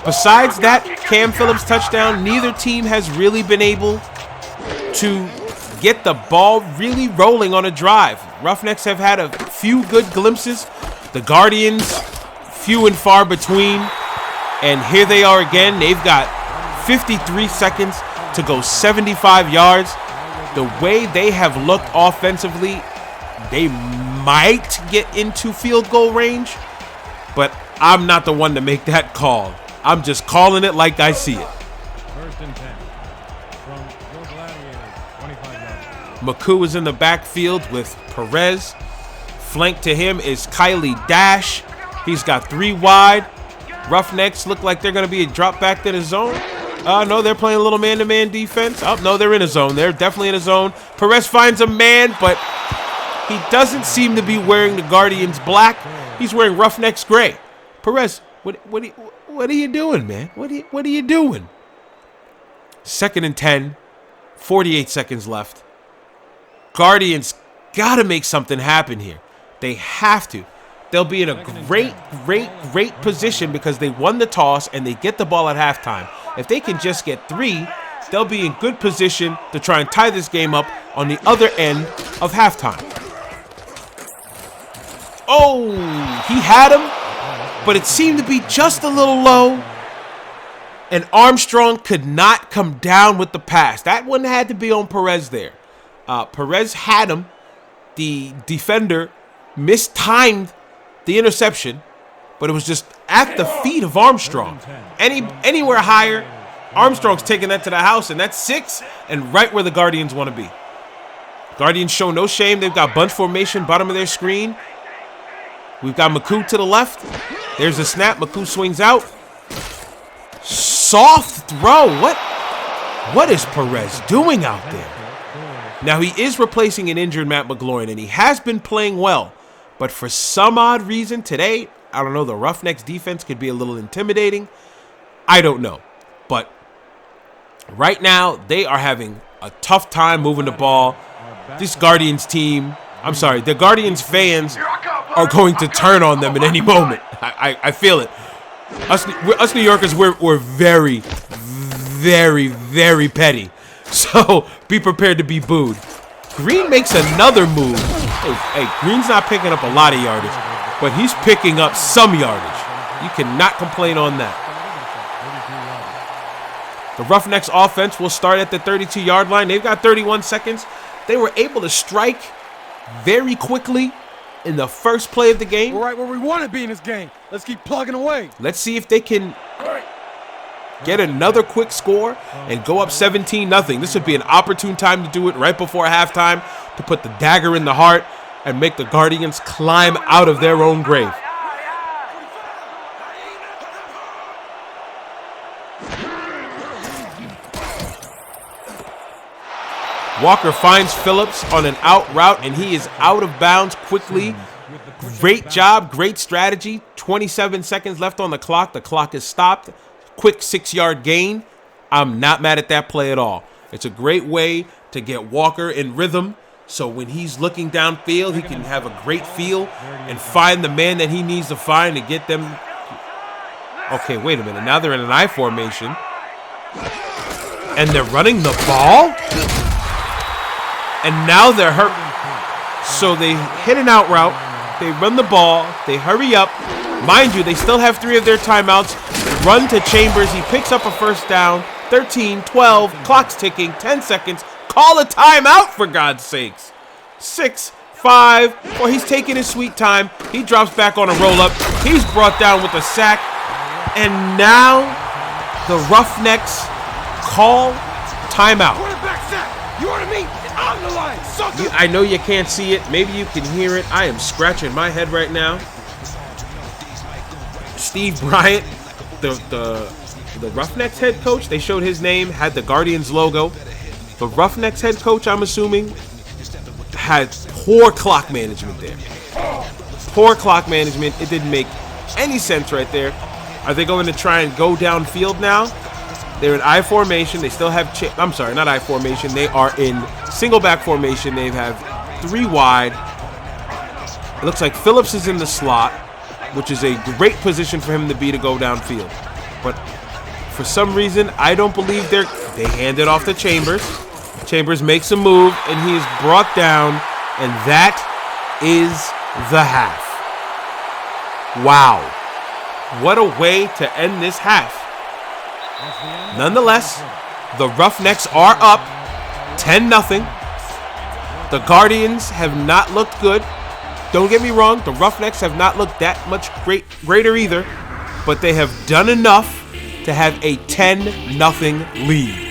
Besides that Cam Phillips touchdown, neither team has really been able to get the ball really rolling on a drive. Roughnecks have had a few good glimpses. The Guardians, few and far between. And here they are again. They've got 53 seconds to go 75 yards. The way they have looked offensively, they might get into field goal range, but I'm not the one to make that call. I'm just calling it like I see it. 1st and 10 from your Gladiators, 25 yards. McCoo is in the backfield with Perez. Flanked to him is Kylie Dash. He's got 3 wide. Roughnecks look like they're going to be a drop back to the zone. No, they're playing a little man-to-man defense. Oh, no, they're in a zone. They're definitely in a zone. Perez finds a man, but he doesn't seem to be wearing the Guardians black. He's wearing Roughnecks gray. Perez, what are you doing, man? What are you doing? 2nd and 10, 48 seconds left. Guardians got to make something happen here. They have to. They'll be in a great position because they won the toss and they get the ball at halftime. If they can just get 3, they'll be in good position to try and tie this game up on the other end of halftime. Oh, he had him, but it seemed to be just a little low. And Armstrong could not come down with the pass. That one had to be on Perez there. Perez had him. The defender mistimed the interception, but it was just at the feet of Armstrong. Anywhere higher, Armstrong's taking that to the house, and that's 6 and right where the Guardians want to be. Guardians show no shame. They've got bunch formation, bottom of their screen. We've got McCoo to the left. There's a snap. McCoo swings out. Soft throw. What is Perez doing out there? Now, he is replacing an injured Matt McGloin, and he has been playing well. But for some odd reason today, I don't know, the Roughnecks defense could be a little intimidating. I don't know. But right now, they are having a tough time moving the ball. This Guardians team, I'm sorry, the Guardians fans are going to turn on them at any moment. I feel it. Us New Yorkers, we're very, very, very petty. So be prepared to be booed. Green makes another move. Hey, Green's not picking up a lot of yardage, but he's picking up some yardage. You cannot complain on that. The Roughnecks offense will start at the 32-yard line. They've got 31 seconds. They were able to strike very quickly in the first play of the game. We're right where we want to be in this game. Let's keep plugging away. Let's see if they can get another quick score and go up 17-0. This would be an opportune time to do it right before halftime to put the dagger in the heart and make the Guardians climb out of their own grave. Walker finds Phillips on an out route, and he is out of bounds quickly. Great job, great strategy. 27 seconds left on the clock. The clock is stopped. Quick 6-yard gain. I'm not mad at that play at all. It's a great way to get Walker in rhythm, so when he's looking downfield, he can have a great feel and find the man that he needs to find to get them. Okay, wait a minute. Now they're in an I formation, and they're running the ball, and now they're hurt. So they hit an out route. They run the ball. They hurry up. Mind you, they still have 3 of their timeouts. Run to Chambers. He picks up a first down. 13, 12, clock's ticking, 10 seconds. Call a timeout, for God's sakes. 6, 5, well, he's taking his sweet time. He drops back on a roll-up. He's brought down with a sack. And now the Roughnecks call timeout. Quarterback sack. You order me? It's on the line, sucker. I know you can't see it. Maybe you can hear it. I am scratching my head right now. Steve Bryant, the Roughnecks head coach, they showed his name, had the Guardians logo. The Roughnecks head coach, I'm assuming, had poor clock management there. Poor clock management. It didn't make any sense right there. Are they going to try and go downfield now? They're in I formation. They still have, I'm sorry, not I formation. They are in single back formation. They have 3 wide. It looks like Phillips is in the slot, which is a great position for him to be to go downfield. But for some reason, I don't believe they hand it off to Chambers. Chambers makes a move, and he is brought down, and that is the half. Wow. What a way to end this half. Nonetheless, the Roughnecks are up 10-0. The Guardians have not looked good. Don't get me wrong, the Roughnecks have not looked that much greater either, but they have done enough to have a 10-0 lead.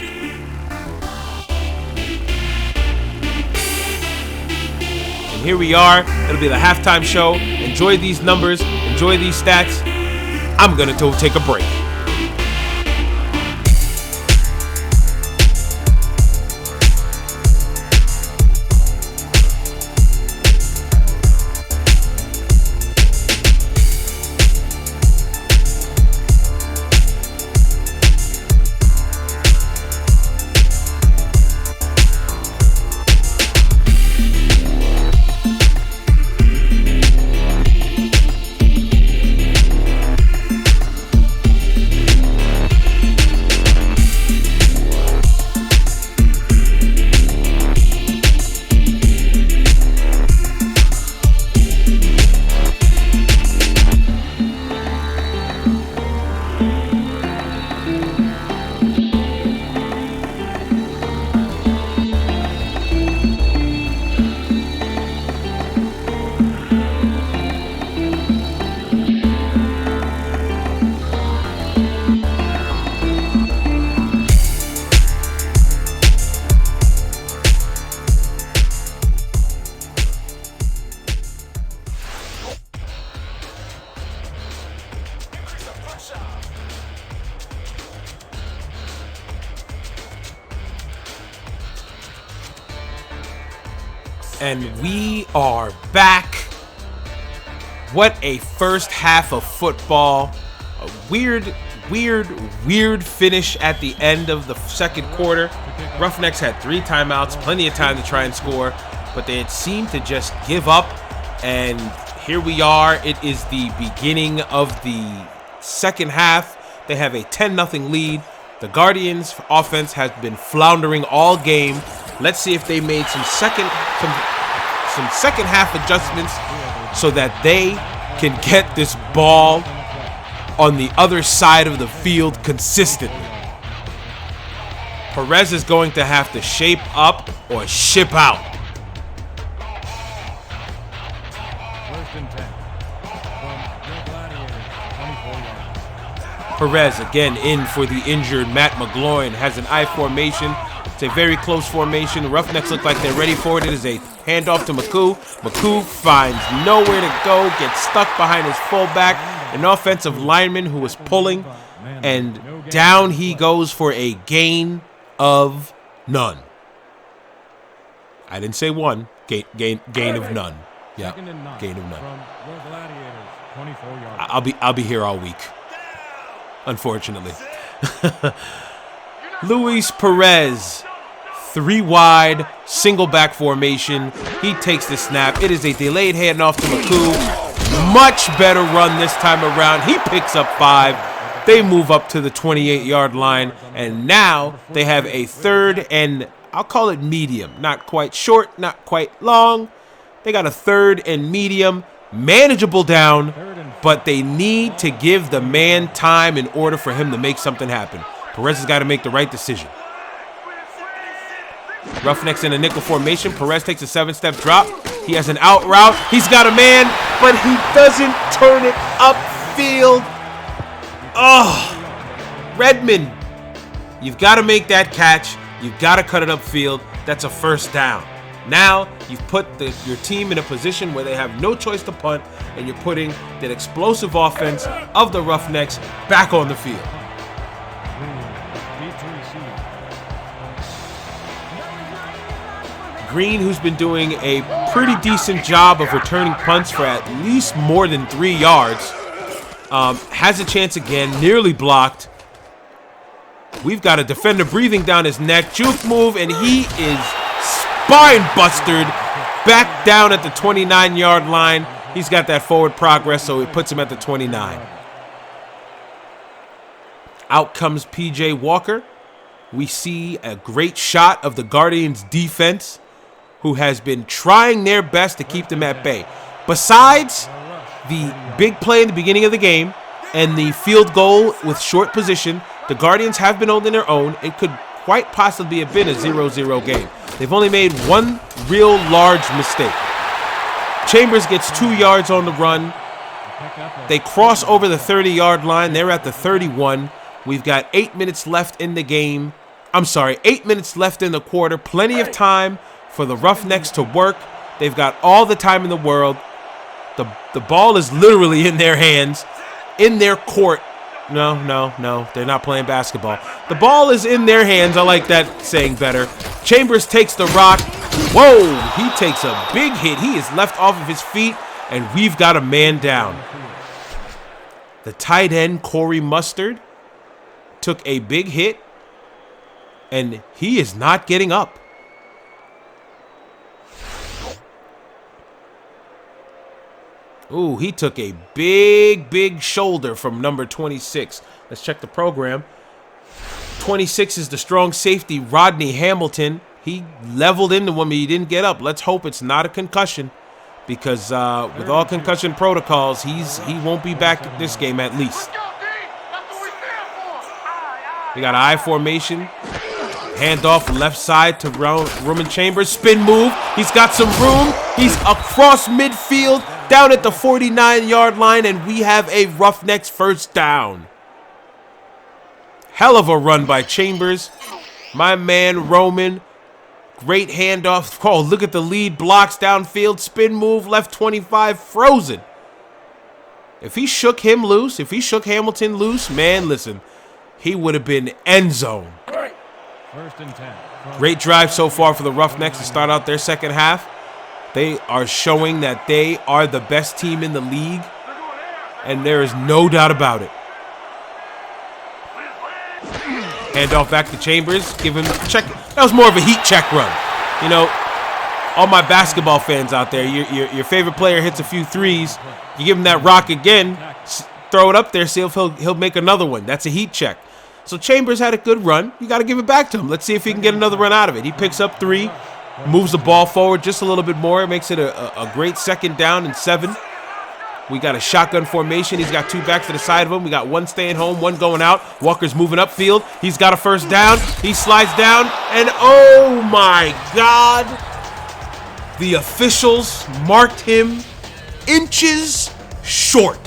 And here we are. It'll be the halftime show. Enjoy these numbers. Enjoy these stats. I'm going to go take a break. And we are back. What a first half of football. A weird finish at the end of the second quarter. Roughnecks had 3 timeouts, plenty of time to try and score, but they had seemed to just give up. And here we are. It is the beginning of the second half. They have a 10-0 lead. The Guardians' offense has been floundering all game. Let's see if they made some second half adjustments so that they can get this ball on the other side of the field consistently. Perez is going to have to shape up or ship out. Perez again in for the injured Matt McGloin. Has an I formation. It's a very close formation. The Roughnecks look like they're ready for it. It is a handoff to McCoo. McCoo finds nowhere to go, gets stuck behind his fullback, an offensive lineman who was pulling, and down he goes for a gain of none. I didn't say one. Gain of none. Yeah, Second and 9 gain of none. from the Gladiators, 24 yards. I'll be here all week, unfortunately. Luis Perez, 3 wide, single back formation. He takes the snap. It is a delayed handoff to McCoo. Much better run this time around. He picks up 5. They move up to the 28-yard line, and now they have a 3rd and I'll call it medium. Not quite short, not quite long. They got a 3rd and medium, manageable down, but they need to give the man time in order for him to make something happen. Perez has got to make the right decision. Roughnecks in a nickel formation. Perez takes a 7-step drop. He has an out route. He's got a man, but he doesn't turn it upfield. Oh, Redman, you've got to make that catch. You've got to cut it upfield. That's a 1st down. Now you've put your team in a position where they have no choice to punt, and you're putting that explosive offense of the Roughnecks back on the field. Green, who's been doing a pretty decent job of returning punts for at least more than 3 yards, has a chance again, nearly blocked. We've got a defender breathing down his neck. Juke move, and he is spine bustered back down at the 29-yard line. He's got that forward progress, so it puts him at the 29. Out comes P.J. Walker. We see a great shot of the Guardians' defense, who has been trying their best to keep them at bay. Besides the big play in the beginning of the game and the field goal with short position, the Guardians have been holding their own. It could quite possibly have been a 0-0 game. They've only made one real large mistake. Chambers gets 2 yards on the run. They cross over the 30-yard line. They're at the 31. We've got 8 minutes left in the game. 8 minutes left in the quarter. Plenty of time for the Roughnecks to work. They've got all the time in the world. The ball is literally in their hands, in their court. No, they're not playing basketball. The ball is in their hands. I like that saying better. Chambers takes the rock. Whoa, he takes a big hit. He is left off of his feet, and we've got a man down. The tight end, Corey Mustard, took a big hit, and he is not getting up. Ooh, he took a big shoulder from number 26. Let's check the program. 26 is the strong safety, Rodney Hamilton. He leveled into him, but he didn't get up. Let's hope it's not a concussion, because with all concussion protocols, he won't be back this game at least. We got an I formation. Handoff left side to Roman Chambers. Spin move. He's got some room. He's across midfield, down at the 49-yard line, and we have a Roughnecks 1st down. Hell of a run by Chambers. My man, Roman. Great handoff. Oh, look at the lead blocks downfield. Spin move, left 25, frozen. If he shook him loose, if he shook Hamilton loose, man, listen, he would have been end zone. 1st and 10. Great drive so far for the Roughnecks to start out their second half. They are showing that they are the best team in the league, and there is no doubt about it. Handoff back to Chambers. Give him a check. That was more of a heat check run. You know, all my basketball fans out there, your favorite player hits a few threes. You give him that rock again, throw it up there, see if he'll make another one. That's a heat check. So Chambers had a good run. You got to give it back to him. Let's see if he can get another run out of it. He picks up 3, moves the ball forward just a little bit more. It makes it a great 2nd down and 7. We got a shotgun formation. He's got 2 backs to the side of him. We got 1 staying home, 1 going out. Walker's moving upfield. He's got a 1st down. He slides down, and oh my God, the officials marked him inches short.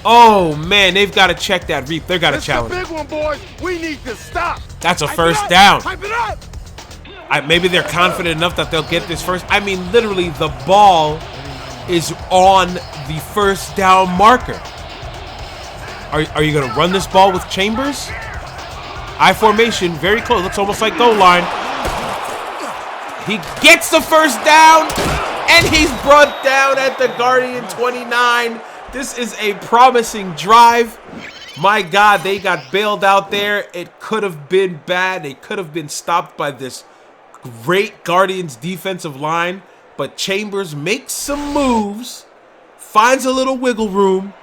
Oh man, they've got to check that reap. They've got to challenge. It's the big one, boys. We need to stop. That's a 1st down. Type it up. Maybe they're confident enough that they'll get this first. I mean, literally, the ball is on the 1st down marker. Are you going to run this ball with Chambers? I formation, very close. Looks almost like goal line. He gets the first down, and he's brought down at the Guardian 29. This is a promising drive. My God, they got bailed out there. It could have been bad. They could have been stopped by this great Guardians defensive line. But Chambers makes some moves, finds a little wiggle room,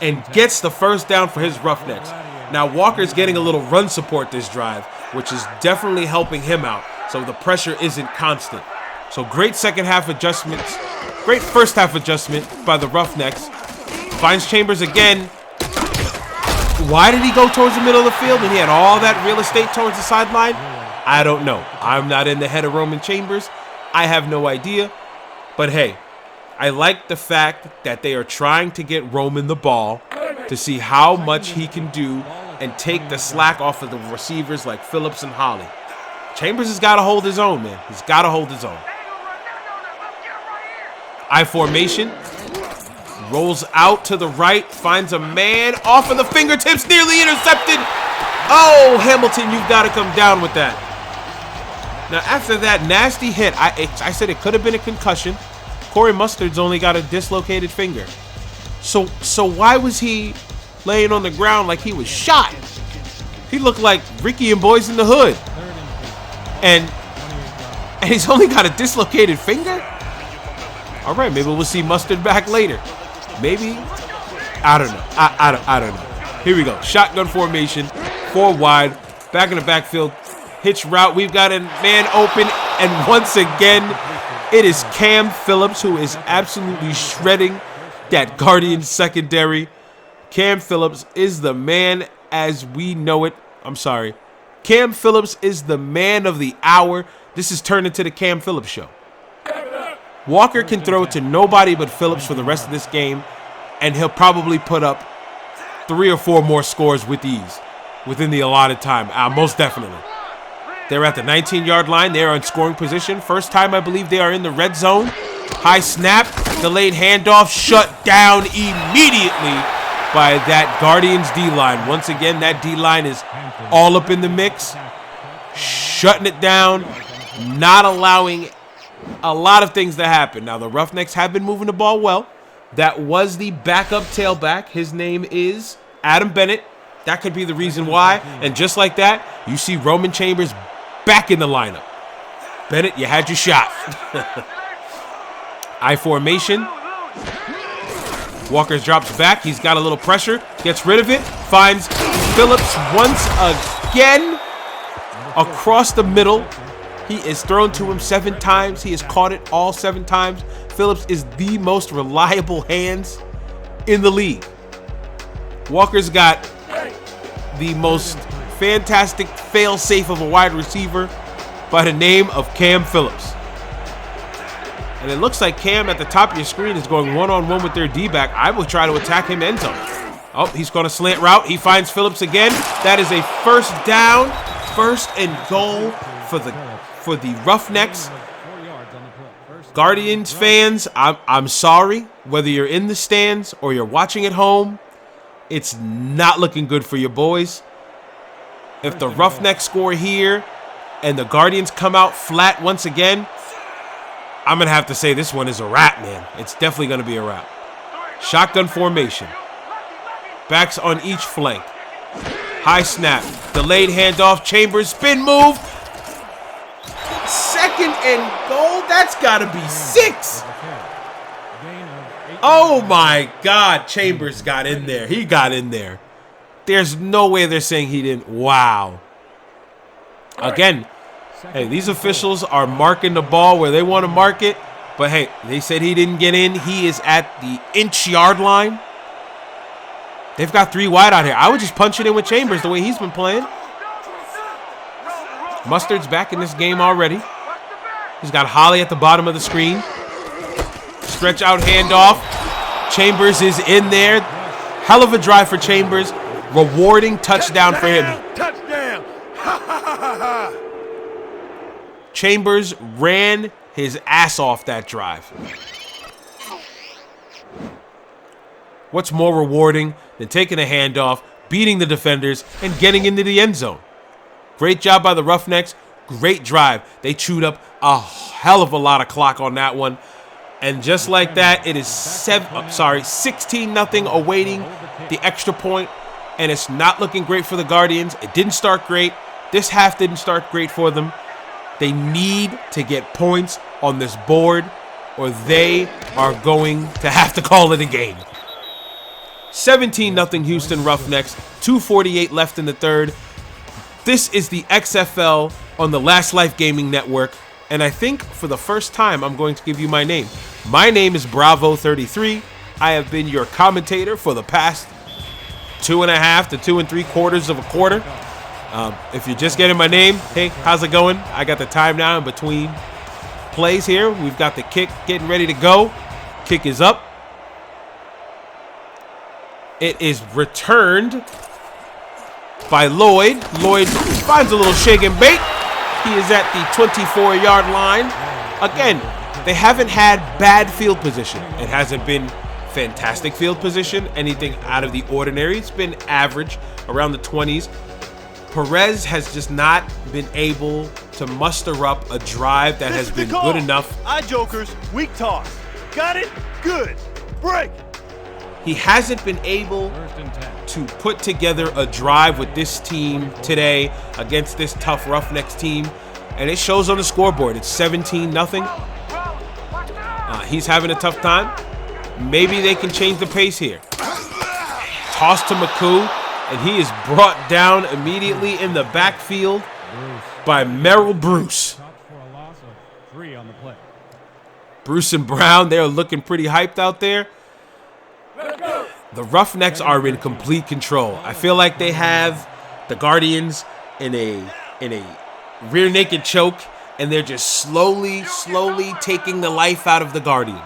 and gets the first down for his Roughnecks. Now Walker's getting a little run support this drive, which is definitely helping him out. So the pressure isn't constant. So great second half adjustments. Great first half adjustment by the Roughnecks. Finds Chambers again. Why did he go towards the middle of the field when he had all that real estate towards the sideline? I don't know. I'm not in the head of Roman Chambers. I have no idea. But hey, I like the fact that they are trying to get Roman the ball to see how much he can do and take the slack off of the receivers like Phillips and Holly. Chambers has got to hold his own, man. He's got to hold his own. I formation. Rolls out to the right. Finds a man off of the fingertips. Nearly intercepted. Oh, Hamilton, you've got to come down with that. Now, after that nasty hit, I said it could have been a concussion. Corey Mustard's only got a dislocated finger. So why was he laying on the ground like he was shot? He looked like Ricky and Boys in the Hood. And he's only got a dislocated finger? All right, maybe we'll see Mustard back later. Maybe. I don't know. I don't know. Here we go. Shotgun formation. 4 wide. Back in the backfield. Hitch route. We've got a man open. And once again, it is Cam Phillips who is absolutely shredding that Guardians secondary. Cam Phillips is the man as we know it. I'm sorry. Cam Phillips is the man of the hour. This has turned into the Cam Phillips show. Walker can throw to nobody but Phillips for the rest of this game, and he'll probably put up 3 or 4 more scores with ease within the allotted time. Most definitely. They're at the 19-yard line. They are in scoring position. First time, I believe, they are in the red zone. High snap, delayed handoff, shut down immediately by that Guardians D-line. Once again, that D-line is all up in the mix, shutting it down, not allowing a lot of things to happen. Now, the Roughnecks have been moving the ball well. That was the backup tailback. His name is Adam Bennett. That could be the reason why. And just like that, you see Roman Chambers back in the lineup. Bennett, you had your shot. I formation. Walker drops back. He's got a little pressure. Gets rid of it. Finds Phillips once again across the middle. He is thrown to him 7 times. He has caught it all 7 times. Phillips is the most reliable hands in the league. Walker's got the most fantastic fail-safe of a wide receiver by the name of Cam Phillips. And it looks like Cam at the top of your screen is going one-on-one with their D-back. I will try to attack him end zone. Oh, he's going to slant route. He finds Phillips again. That is a first down, 1st and goal for the Roughnecks. Guardians fans, I'm sorry. Whether you're in the stands or you're watching at home, it's not looking good for your boys. If the Roughnecks score here and the Guardians come out flat once again, I'm going to have to say this one is a wrap, man. It's definitely going to be a wrap. Shotgun formation. Backs on each flank. High snap. Delayed handoff. Chambers spin move. 2nd and goal. That's got to be 6. Oh, my God. Chambers got in there. He got in there. There's no way they're saying he didn't. Wow. Again, hey, these officials are marking the ball where they want to mark it. But, hey, they said he didn't get in. He is at the inch-yard line. They've got 3 wide out here. I would just punch it in with Chambers the way he's been playing. Mustard's back in this game already. He's got Holly at the bottom of the screen. Stretch out handoff. Chambers is in there. Hell of a drive for Chambers. Rewarding touchdown for him. Touchdown! Chambers ran his ass off that drive. What's more rewarding than taking a handoff, beating the defenders, and getting into the end zone? Great job by the Roughnecks. Great drive. They chewed up a hell of a lot of clock on that one. And just like that, it is 16-0 awaiting the extra point, and it's not looking great for the Guardians. It didn't start great. This half didn't start great for them. They need to get points on this board, or they are going to have to call it a game. 17-0 Houston Roughnecks, 2:48 left in the third. This is the XFL on the Last Life Gaming Network, and I think for the first time I'm going to give you my name. My name is Bravo33. I have been your commentator for the past 2.5 to 2 3/4 of a quarter. If you're just getting my name, hey, how's it going? I got the time now in between plays here. We've got the kick getting ready to go. Kick is up. It is returned by Lloyd. Lloyd finds a little shake and bake. He is at the 24-yard line. Again, they haven't had bad field position. It hasn't been fantastic field position, anything out of the ordinary. It's been average, around the 20s. Perez has just not been able to muster up a drive that has been good enough. Eye jokers, weak toss. Got it? Good. Break. He hasn't been able to put together a drive with this team today against this tough Roughnecks team, and it shows on the scoreboard. It's 17-0. He's having a tough time. Maybe they can change the pace here. Toss to McCoo, and he is brought down immediately in the backfield by Merrill Bruce. Bruce and Brown, they're looking pretty hyped out there. The Roughnecks are in complete control. I feel like they have the Guardians in a rear naked choke, and they're just slowly taking the life out of the Guardians.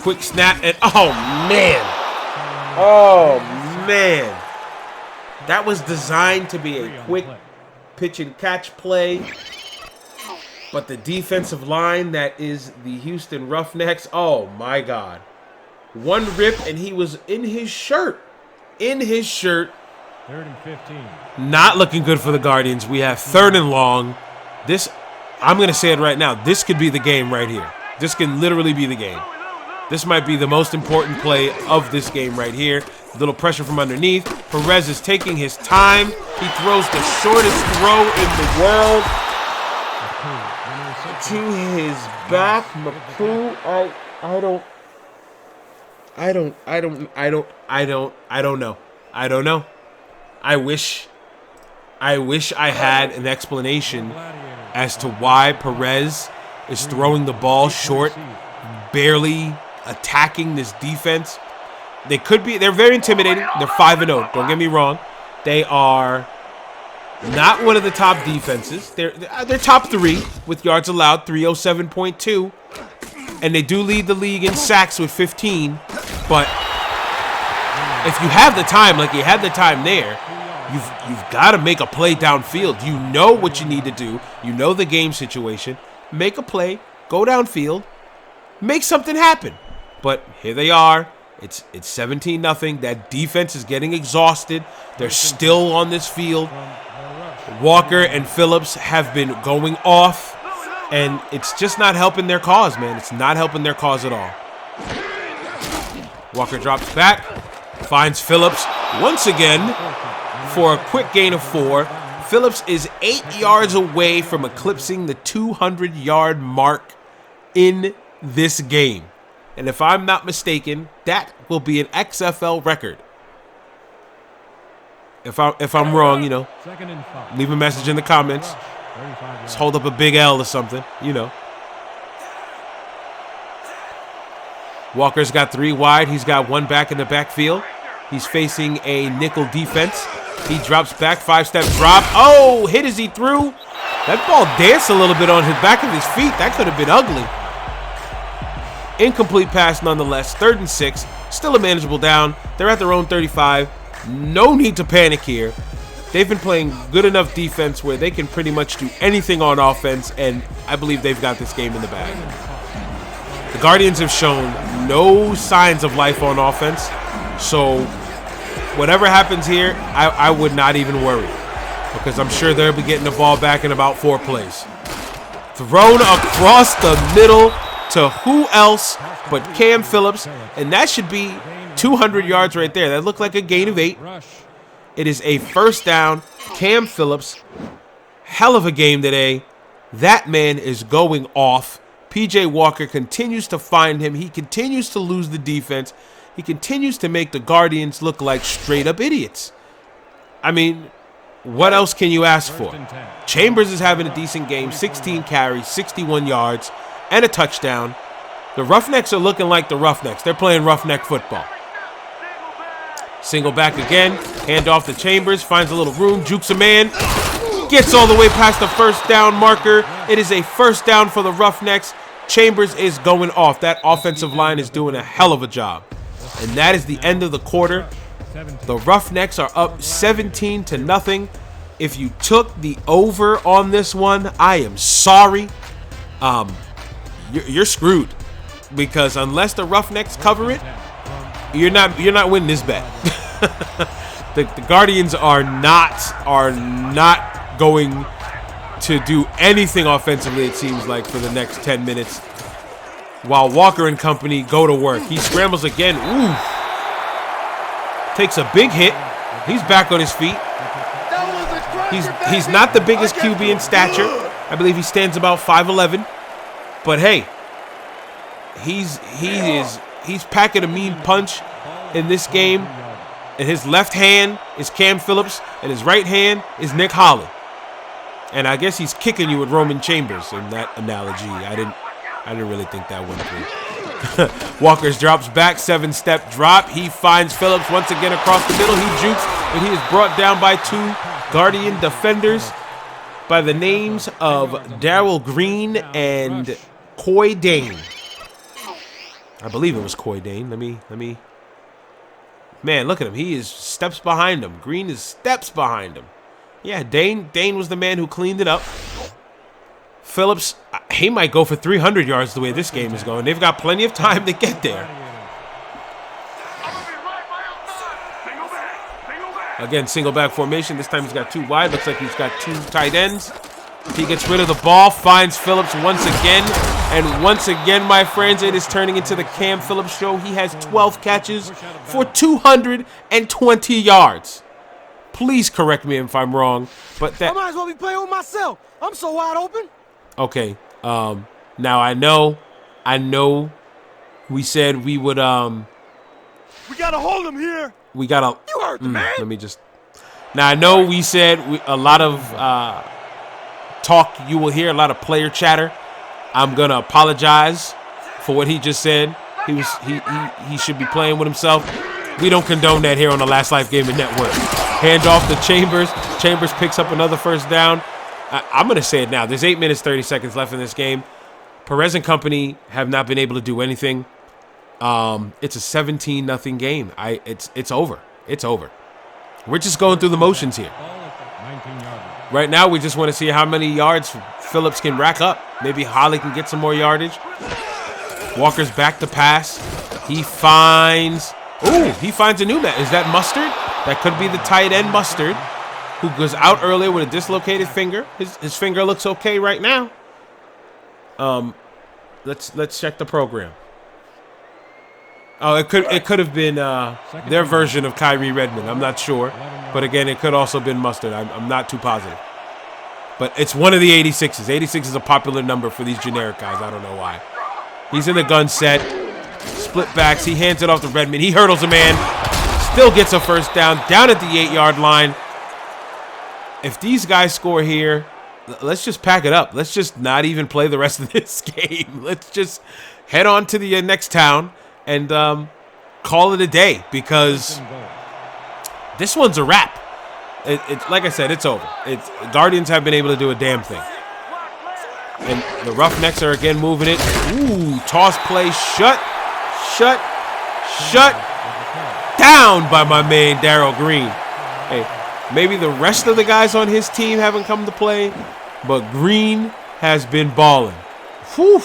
Quick snap, and oh man, that was designed to be a quick pitch and catch play, but the defensive line that is the Houston Roughnecks, oh my God. One rip, and he was in his shirt. In his shirt. 3rd and 15. Not looking good for the Guardians. We have 3rd and long. This, I'm going to say it right now, this could be the game right here. This can literally be the game. This might be the most important play of this game right here. A little pressure from underneath. Perez is taking his time. He throws the shortest throw in the world to his back. McCoo, I don't know. I wish I had an explanation as to why Perez is throwing the ball short, barely attacking this defense. They're very intimidating. They're 5-0. Don't get me wrong. They are not one of the top defenses. They're top 3 with yards allowed, 307.2. And they do lead the league in sacks with 15. But if you have the time, like you had the time there, you've got to make a play downfield. You know what you need to do. You know the game situation. Make a play. Go downfield. Make something happen. But here they are. It's 17-0. That defense is getting exhausted. They're still on this field. Walker and Phillips have been going off. And it's just not helping their cause, man. It's not helping their cause at all. Walker drops back, finds Phillips once again for a quick gain of 4. Phillips is 8 yards away from eclipsing the 200-yard mark in this game. And if I'm not mistaken, that will be an XFL record. If I'm wrong, you know, leave a message in the comments. Let's hold up a big L or something, you know. Walker's got 3 wide. He's got 1 back in the backfield. He's facing a nickel defense. He drops back, 5-step drop. Oh, hit as he threw. That ball danced a little bit on his back of his feet. That could have been ugly. Incomplete pass nonetheless. 3rd and 6. Still a manageable down. They're at their own 35. No need to panic here. They've been playing good enough defense where they can pretty much do anything on offense, and I believe they've got this game in the bag. The Guardians have shown no signs of life on offense, so whatever happens here, I would not even worry. because I'm sure they'll be getting the ball back in about 4 plays. Thrown across the middle to who else but Cam Phillips, and that should be 200 yards right there. That looked like a gain of 8. It is a first down. Cam Phillips, hell of a game today. That man is going off. PJ Walker continues to find him. He continues to lose the defense. He continues to make the Guardians look like straight up idiots. I mean, what else can you ask for? Chambers is having a decent game, 16 carries, 61 yards, and a touchdown. The Roughnecks are looking like the Roughnecks. They're playing roughneck football. Single back again, hand off to Chambers, finds a little room, jukes a man, gets all the way past the first down marker. It is a first down for the Roughnecks. Chambers is going off. That offensive line is doing a hell of a job. And that is the end of the quarter. The Roughnecks are up 17-0. If you took the over on this one, I am sorry. You're screwed, because unless the Roughnecks cover it, you're not winning this bet. the Guardians are not going to do anything offensively, it seems like, for the next 10 minutes, while Walker and company go to work. He scrambles again. Ooh. Takes a big hit. He's back on his feet. He's not the biggest QB in stature. I believe he stands about 5'11". But hey, he's packing a mean punch in this game. And his left hand is Cam Phillips, and his right hand is Nick Holland. And I guess he's kicking you with Roman Chambers in that analogy. I didn't really think that went through. Walker's drops back, 7-step drop. He finds Phillips once again across the middle. He jukes, but he is brought down by 2 Guardian defenders by the names of Darrell Green and Coy Dane. I believe it was Coy Dane. Let me. Man, look at him. He is steps behind him. Green is steps behind him. Yeah, Dane was the man who cleaned it up. Phillips, he might go for 300 yards the way this game is going. They've got plenty of time to get there. Again, single back formation. This time he's got 2 wide. Looks like he's got 2 tight ends. He gets rid of the ball, finds Phillips once again. And once again, my friends, it is turning into the Cam Phillips show. He has 12 catches for 220 yards. Please correct me if I'm wrong, but that... I might as well be playing with myself. I'm so wide open. Okay. Now I know we said we would, We gotta hold him here. we gotta... You heard the man. Let me just... Now I know we said a lot of talk you will hear, a lot of player chatter. I'm gonna apologize for what he just said. He should be playing with himself. We don't condone that here on the Last Life Gaming Network. Hand off to Chambers. Chambers picks up another first down. I'm gonna say it now. There's 8 minutes 30 seconds left in this game. Perez and company have not been able to do anything. It's a 17-0 game. It's over. It's over. We're just going through the motions here. Right now, we just want to see how many yards Phillips can rack up. Maybe Holly can get some more yardage. Walker's back to pass. He finds a new man. Is that Mustard? That could be the tight end Mustard, who goes out earlier with a dislocated finger. His finger looks okay right now. Let's check the program. Oh, it could have been their version of Khari Redman. I'm not sure, but again, it could also have been Mustard. I'm not too positive. But it's one of the 86s. 86 is a popular number for these generic guys. I don't know why. He's in the gun set. Split backs. He hands it off to Redman. He hurdles a man. Still gets a first down at the 8-yard line. If these guys score here, let's just pack it up. Let's just not even play the rest of this game. Let's just head on to the next town and call it a day, because this one's a wrap. It's like I said, it's over. Guardians have been able to do a damn thing. And the Roughnecks are again moving it. Ooh, toss play, shut down by my man Darrell Green. Hey, maybe the rest of the guys on his team haven't come to play, but Green has been balling. Whew.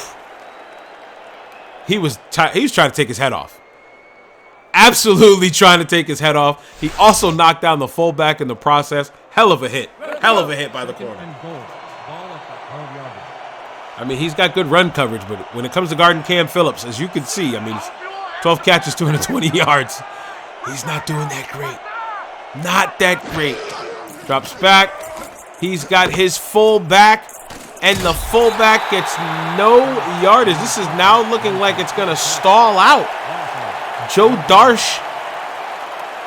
He was trying to take his head off. Absolutely trying to take his head off. He also knocked down the fullback in the process. Hell of a hit. Hell of a hit by the corner. I mean, he's got good run coverage, but when it comes to guarding Cam Phillips, as you can see, I mean, 12 catches, 220 yards. He's not doing that great. Not that great. Drops back. He's got his fullback, and the fullback gets no yardage. This is now looking like it's going to stall out. Joe Darsh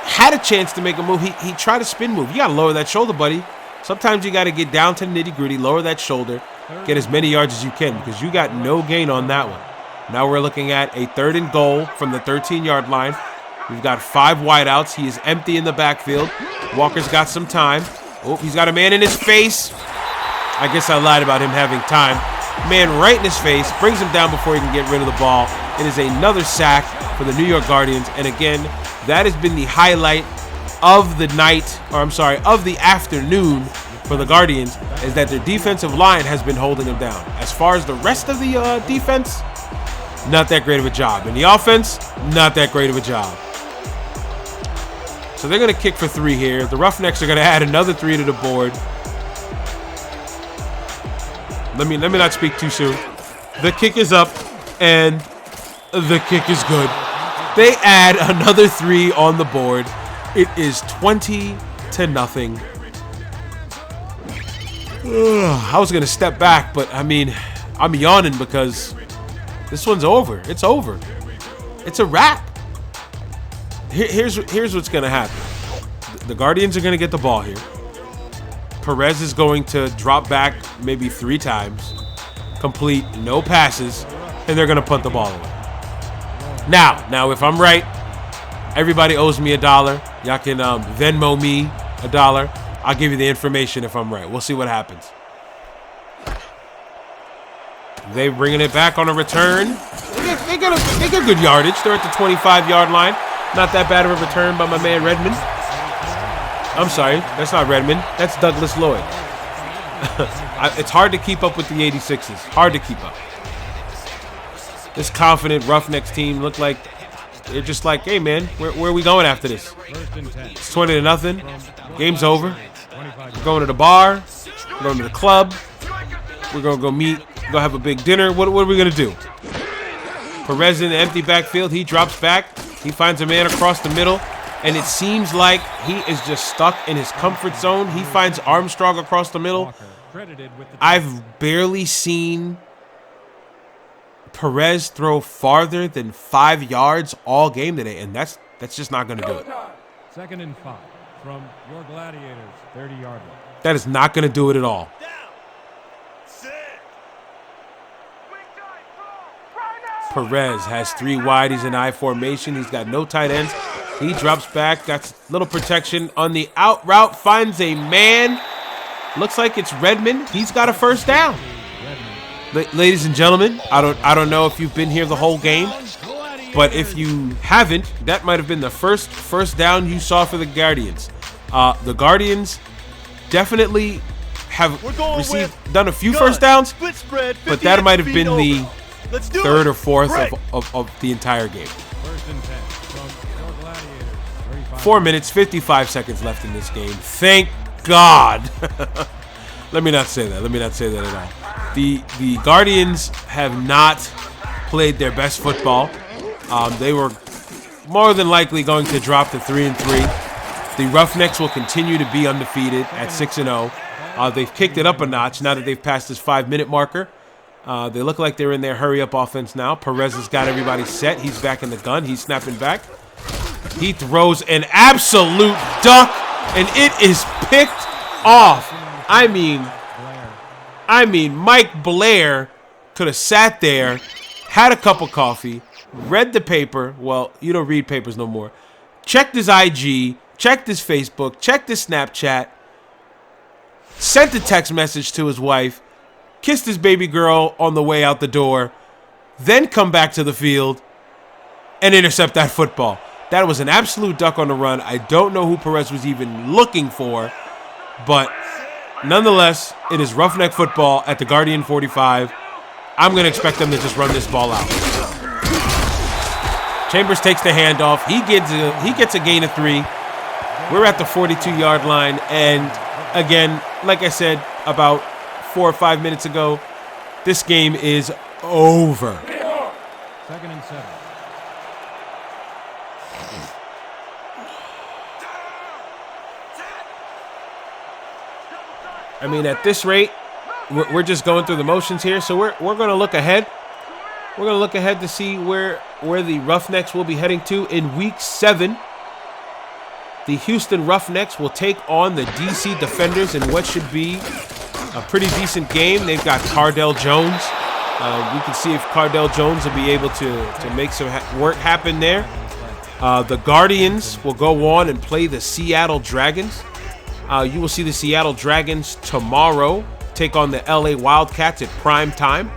had a chance to make a move. He tried a spin move. You got to lower that shoulder, buddy. Sometimes you got to get down to the nitty-gritty, lower that shoulder, get as many yards as you can because you got no gain on that one. Now we're looking at a 3rd and goal from the 13-yard line. We've got 5 wideouts. He is empty in the backfield. Walker's got some time. Oh, he's got a man in his face. I guess I lied about him having time. Man right in his face, brings him down before he can get rid of the ball. It is another sack for the New York Guardians. And again, that has been the highlight of the night, or I'm sorry, of the afternoon for the Guardians, is that their defensive line has been holding them down. As far as the rest of the defense, not that great of a job. And the offense, not that great of a job. So they're going to kick for 3 here. The Roughnecks are going to add another 3 to the board. Let me not speak too soon. The kick is up, and the kick is good. They add another 3 on the board. It is 20-0. I was going to step back, but I mean, I'm yawning because this one's over. It's over. It's a wrap. Here's what's going to happen. The Guardians are going to get the ball here. Perez is going to drop back maybe 3 times, complete no passes, and they're going to punt the ball away. Now, if I'm right, everybody owes me $1. Y'all can Venmo me $1. I'll give you the information if I'm right. We'll see what happens. They're bringing it back on a return. They get good yardage. They're at the 25-yard line. Not that bad of a return by my man Redman. I'm sorry, that's not Redman. That's Douglas Lloyd. It's hard to keep up with the 86s. Hard to keep up. This confident Roughnecks team look like they're just like, hey man, where are we going after this? It's 20-0. Game's over. We're going to the bar. We're going to the club. We're going to go meet. Go have a big dinner. What are we going to do? Perez in the empty backfield. He drops back. He finds a man across the middle. And it seems like he is just stuck in his comfort zone. He finds Armstrong across the middle. I've barely seen Perez throw farther than 5 yards all game today, and that's just not going to do it. 2nd and 5 from your Gladiators, 30-yard line. That is not going to do it at all. Perez has 3 wide. He's in I formation. He's got no tight ends. He drops back, got a little protection on the out route, finds a man. Looks like it's Redman. He's got a first down. Ladies and gentlemen, I don't know if you've been here the whole game, but if you haven't, that might have been the first down you saw for the Guardians. The Guardians definitely have done a few first downs, but that might have been the 3rd or 4th of the entire game. 4 minutes, 55 seconds left in this game. Thank God. Let me not say that. At all. The Guardians have not played their best football. They were more than likely going to drop to 3-3. The Roughnecks will continue to be undefeated at 6-0. They've kicked it up a notch now that they've passed this 5-minute marker. They look like they're in their hurry-up offense now. Perez has got everybody set. He's back in the gun. He's snapping back. He throws an absolute duck, and it is picked off. I mean, Mike Blair could have sat there, had a cup of coffee, read the paper. Well, you don't read papers no more. Checked his IG, checked his Facebook, checked his Snapchat, sent a text message to his wife, kissed his baby girl on the way out the door, then come back to the field and intercept that football. That was an absolute duck on the run. I don't know who Perez was even looking for, but nonetheless, it is Roughneck football at the Guardian 45. I'm going to expect them to just run this ball out. Chambers takes the handoff. He gets a gain of 3. We're at the 42-yard line, and again, like I said about 4 or 5 minutes ago, this game is over. 2nd and 7. I mean, at this rate, we're just going through the motions here. So we're going to look ahead. We're going to look ahead to see where the Roughnecks will be heading to in Week 7. The Houston Roughnecks will take on the DC Defenders in what should be a pretty decent game. They've got Cardell Jones. We can see if Cardell Jones will be able to make some work happen there. The Guardians will go on and play the Seattle Dragons. You will see the Seattle Dragons tomorrow take on the LA Wildcats at prime time.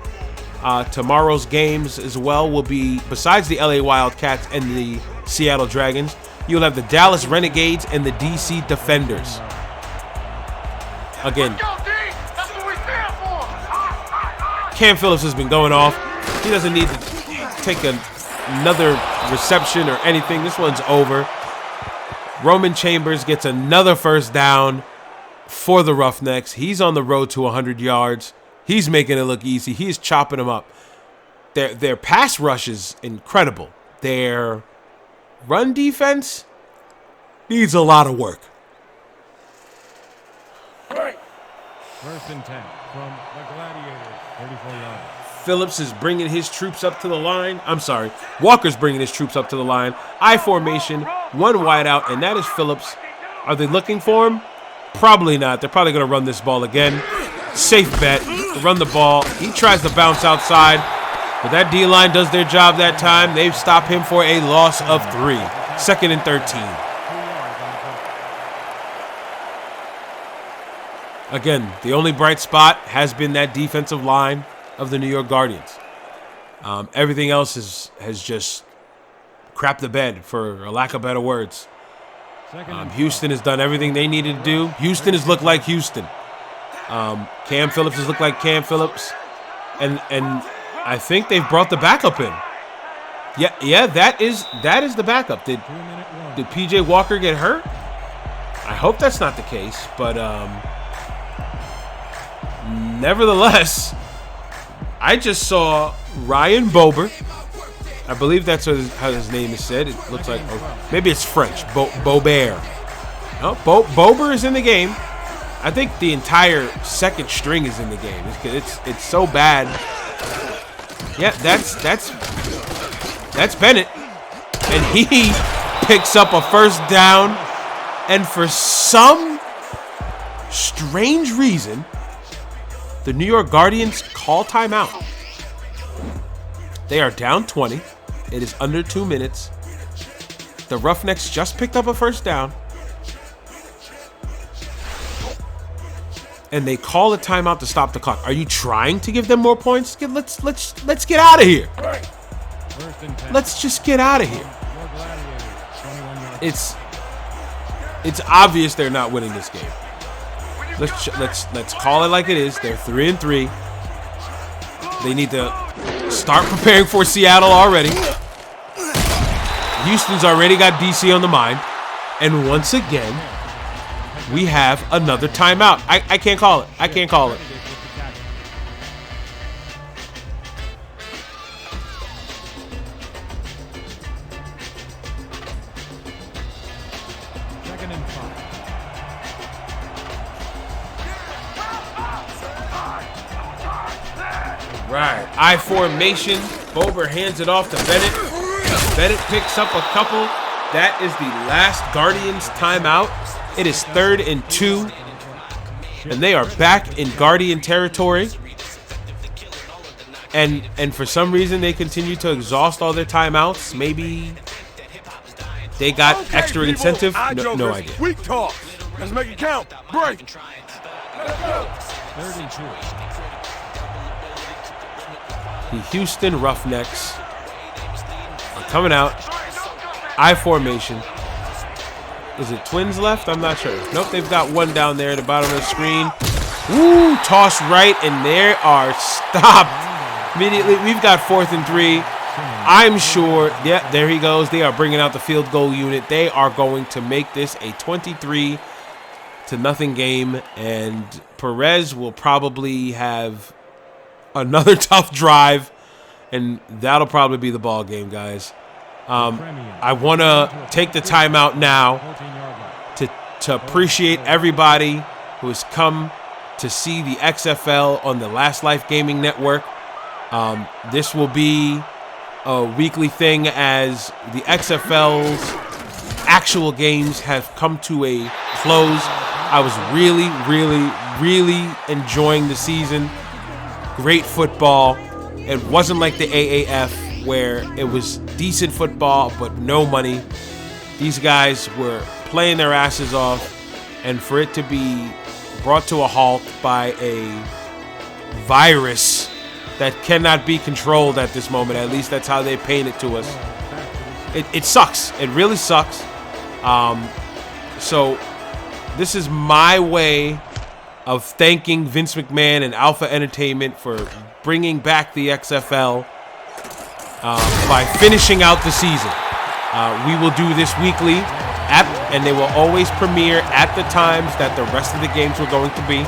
Tomorrow's games as well will be, besides the LA Wildcats and the Seattle Dragons, you'll have the Dallas Renegades and the DC Defenders. Again, Cam Phillips has been going off. He doesn't need to take another reception or anything. This one's over. Roman Chambers gets another first down for the Roughnecks. He's on the road to 100 yards. He's making it look easy. He's chopping them up. Their pass rush is incredible. Their run defense needs a lot of work. 1st and 10 from the Gladiators, 34 yards. Phillips is bringing his troops up to the line. I'm sorry. Walker's bringing his troops up to the line. I formation, one wide out, and that is Phillips. Are they looking for him? Probably not. They're probably going to run this ball again. Safe bet. Run the ball. He tries to bounce outside, but that D-line does their job that time. They've stopped him for a loss of 3. 2nd and 13. Again, the only bright spot has been that defensive line of the New York Guardians. Everything else has just crapped the bed, for a lack of better words. Houston has done everything they needed to do. Houston has looked like Houston. Cam Phillips has looked like Cam Phillips. And I think they've brought the backup in. Yeah, that is the backup. Did PJ Walker get hurt? I hope that's not the case, but nevertheless, I just saw Ryan Bober. I believe that's how his name is said. It looks like, maybe it's French. Bober. No, Bober is in the game. I think the entire second string is in the game. It's so bad. Yeah, that's Bennett, and he picks up a first down. And for some strange reason, the New York Guardians call timeout. They are down 20. It is under 2 minutes. The Roughnecks just picked up a first down. And they call a timeout to stop the clock. Are you trying to give them more points? Let's get out of here. Let's just get out of here. It's obvious they're not winning this game. Let's call it like it is. They're 3-3. They need to start preparing for Seattle already. Houston's already got DC on the mind. And once again, we have another timeout. I can't call it. I can't call it. Right. I formation. Bober hands it off to Bennett. Bennett picks up a couple. That is the last Guardians timeout. It is 3rd and 2. And they are back in Guardian territory. And for some reason they continue to exhaust all their timeouts. Maybe they got extra incentive. No idea. Weak talk. Let's make it count. Break. 3rd and 2. The Houston Roughnecks are coming out. I formation. Is it twins left? I'm not sure. Nope, they've got one down there at the bottom of the screen. Woo, toss right, and they are stopped immediately. We've got 4th and 3. I'm sure, yeah, there he goes. They are bringing out the field goal unit. They are going to make this a 23-10 0 game, and Perez will probably have another tough drive, and that'll probably be the ball game, guys. I want to take the timeout now to appreciate everybody who has come to see the XFL on the Last Life Gaming Network. This will be a weekly thing as the XFL's actual games have come to a close. I was really, really, really enjoying the season. Great football. It wasn't like the AAF where it was decent football but no money. These guys were playing their asses off, and for it to be brought to a halt by a virus that cannot be controlled at this moment, at least that's how they paint it to us. It sucks. It really sucks. So this is my way of thanking Vince McMahon and Alpha Entertainment for bringing back the XFL by finishing out the season. We will do this weekly, and they will always premiere at the times that the rest of the games were going to be.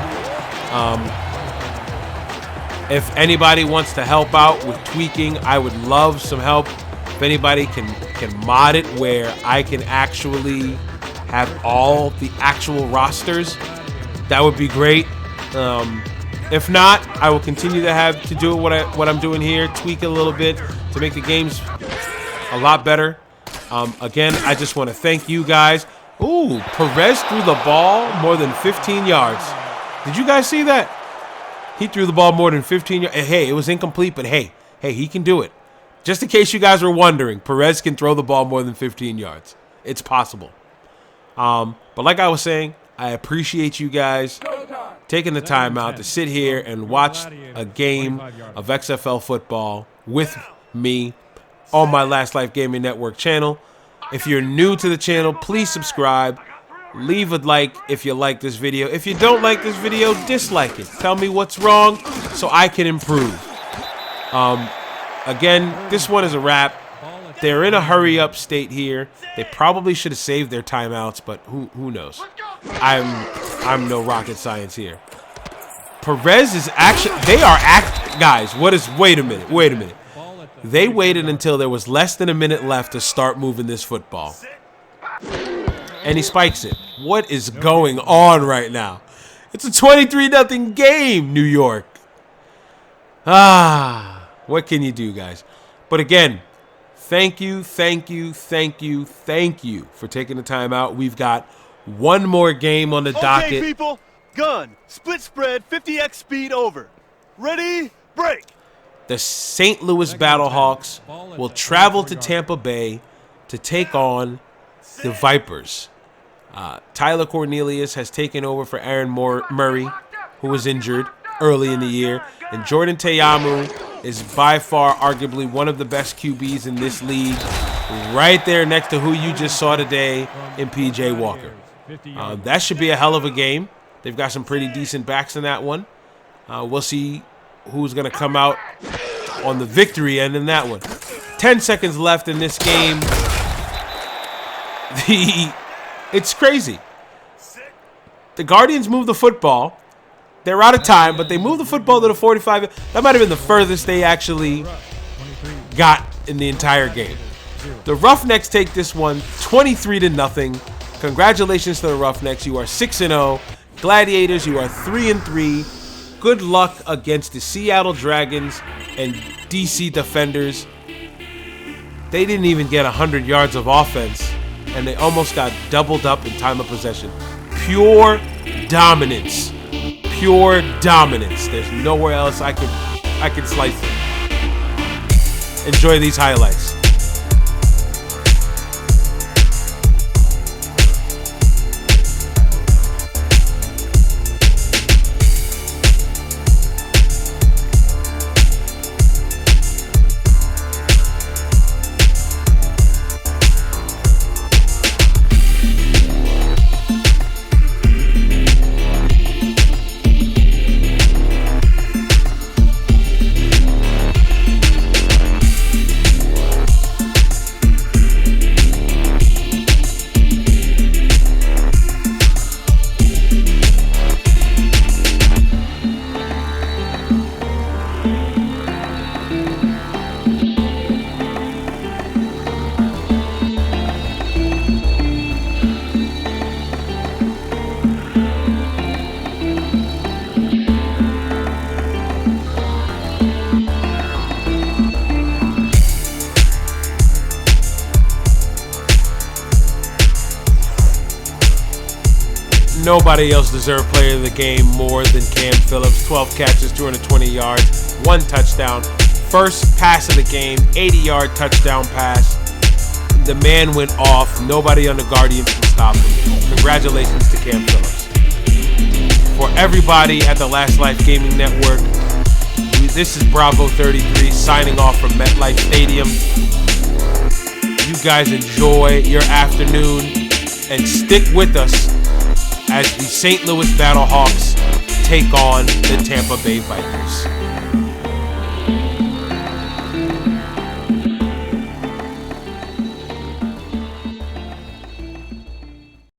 If anybody wants to help out with tweaking, I would love some help. If anybody can mod it where I can actually have all the actual rosters, that would be great. If not, I will continue to do what I'm doing here, tweak it a little bit to make the games a lot better. Again, I just want to thank you guys. Ooh, Perez threw the ball more than 15 yards. Did you guys see that? He threw the ball more than 15 yards. Hey, it was incomplete, but hey, he can do it. Just in case you guys were wondering, Perez can throw the ball more than 15 yards. It's possible. But like I was saying, I appreciate you guys taking the time out to sit here and watch a game of XFL football with me on my Last Life Gaming Network channel. If you're new to the channel, please subscribe. Leave a like if you like this video. If you don't like this video, dislike it. Tell me what's wrong so I can improve. Again, this one is a wrap. They're in a hurry-up state here. They probably should have saved their timeouts, but who knows? I'm no rocket science here. Perez is actually... Guys, wait a minute. They waited until there was less than a minute left to start moving this football. And he spikes it. What is going on right now? It's a 23-0 game, New York. What can you do, guys? But again, thank you for taking the time out. We've got one more game on the docket. Okay, people. Gun. Split spread. 50x speed over. Ready? Break. The St. Louis Battlehawks will travel to Tampa Bay to take on the Vipers. Tyler Cornelius has taken over for Aaron Murray, who was injured early in the year. And Jordan Teyamu is by far arguably one of the best QBs in this league, right there next to who you just saw today in PJ Walker. That should be a hell of a game. They've got some pretty decent backs in that one. We'll see who's going to come out on the victory end in that one. 10 seconds left in this game. It's crazy. The Guardians move the football. They're out of time, but they move the football to the 45. That might have been the furthest they actually got in the entire game. The Roughnecks take this one 23-0. Congratulations to the Roughnecks. You are 6-0. Gladiators, you are 3-3. Good luck against the Seattle Dragons and DC Defenders. They didn't even get 100 yards of offense, and they almost got doubled up in time of possession. Pure dominance. Pure dominance. There's nowhere else I can slice it. Enjoy these highlights. Nobody else deserved player of the game more than Cam Phillips. 12 catches, 220 yards, 1 touchdown. First pass of the game, 80-yard touchdown pass. The man went off. Nobody on the Guardians can stop him. Congratulations to Cam Phillips. For everybody at the Last Life Gaming Network, this is Bravo 33 signing off from MetLife Stadium. You guys enjoy your afternoon and stick with us as the St. Louis Battlehawks take on the Tampa Bay Vipers.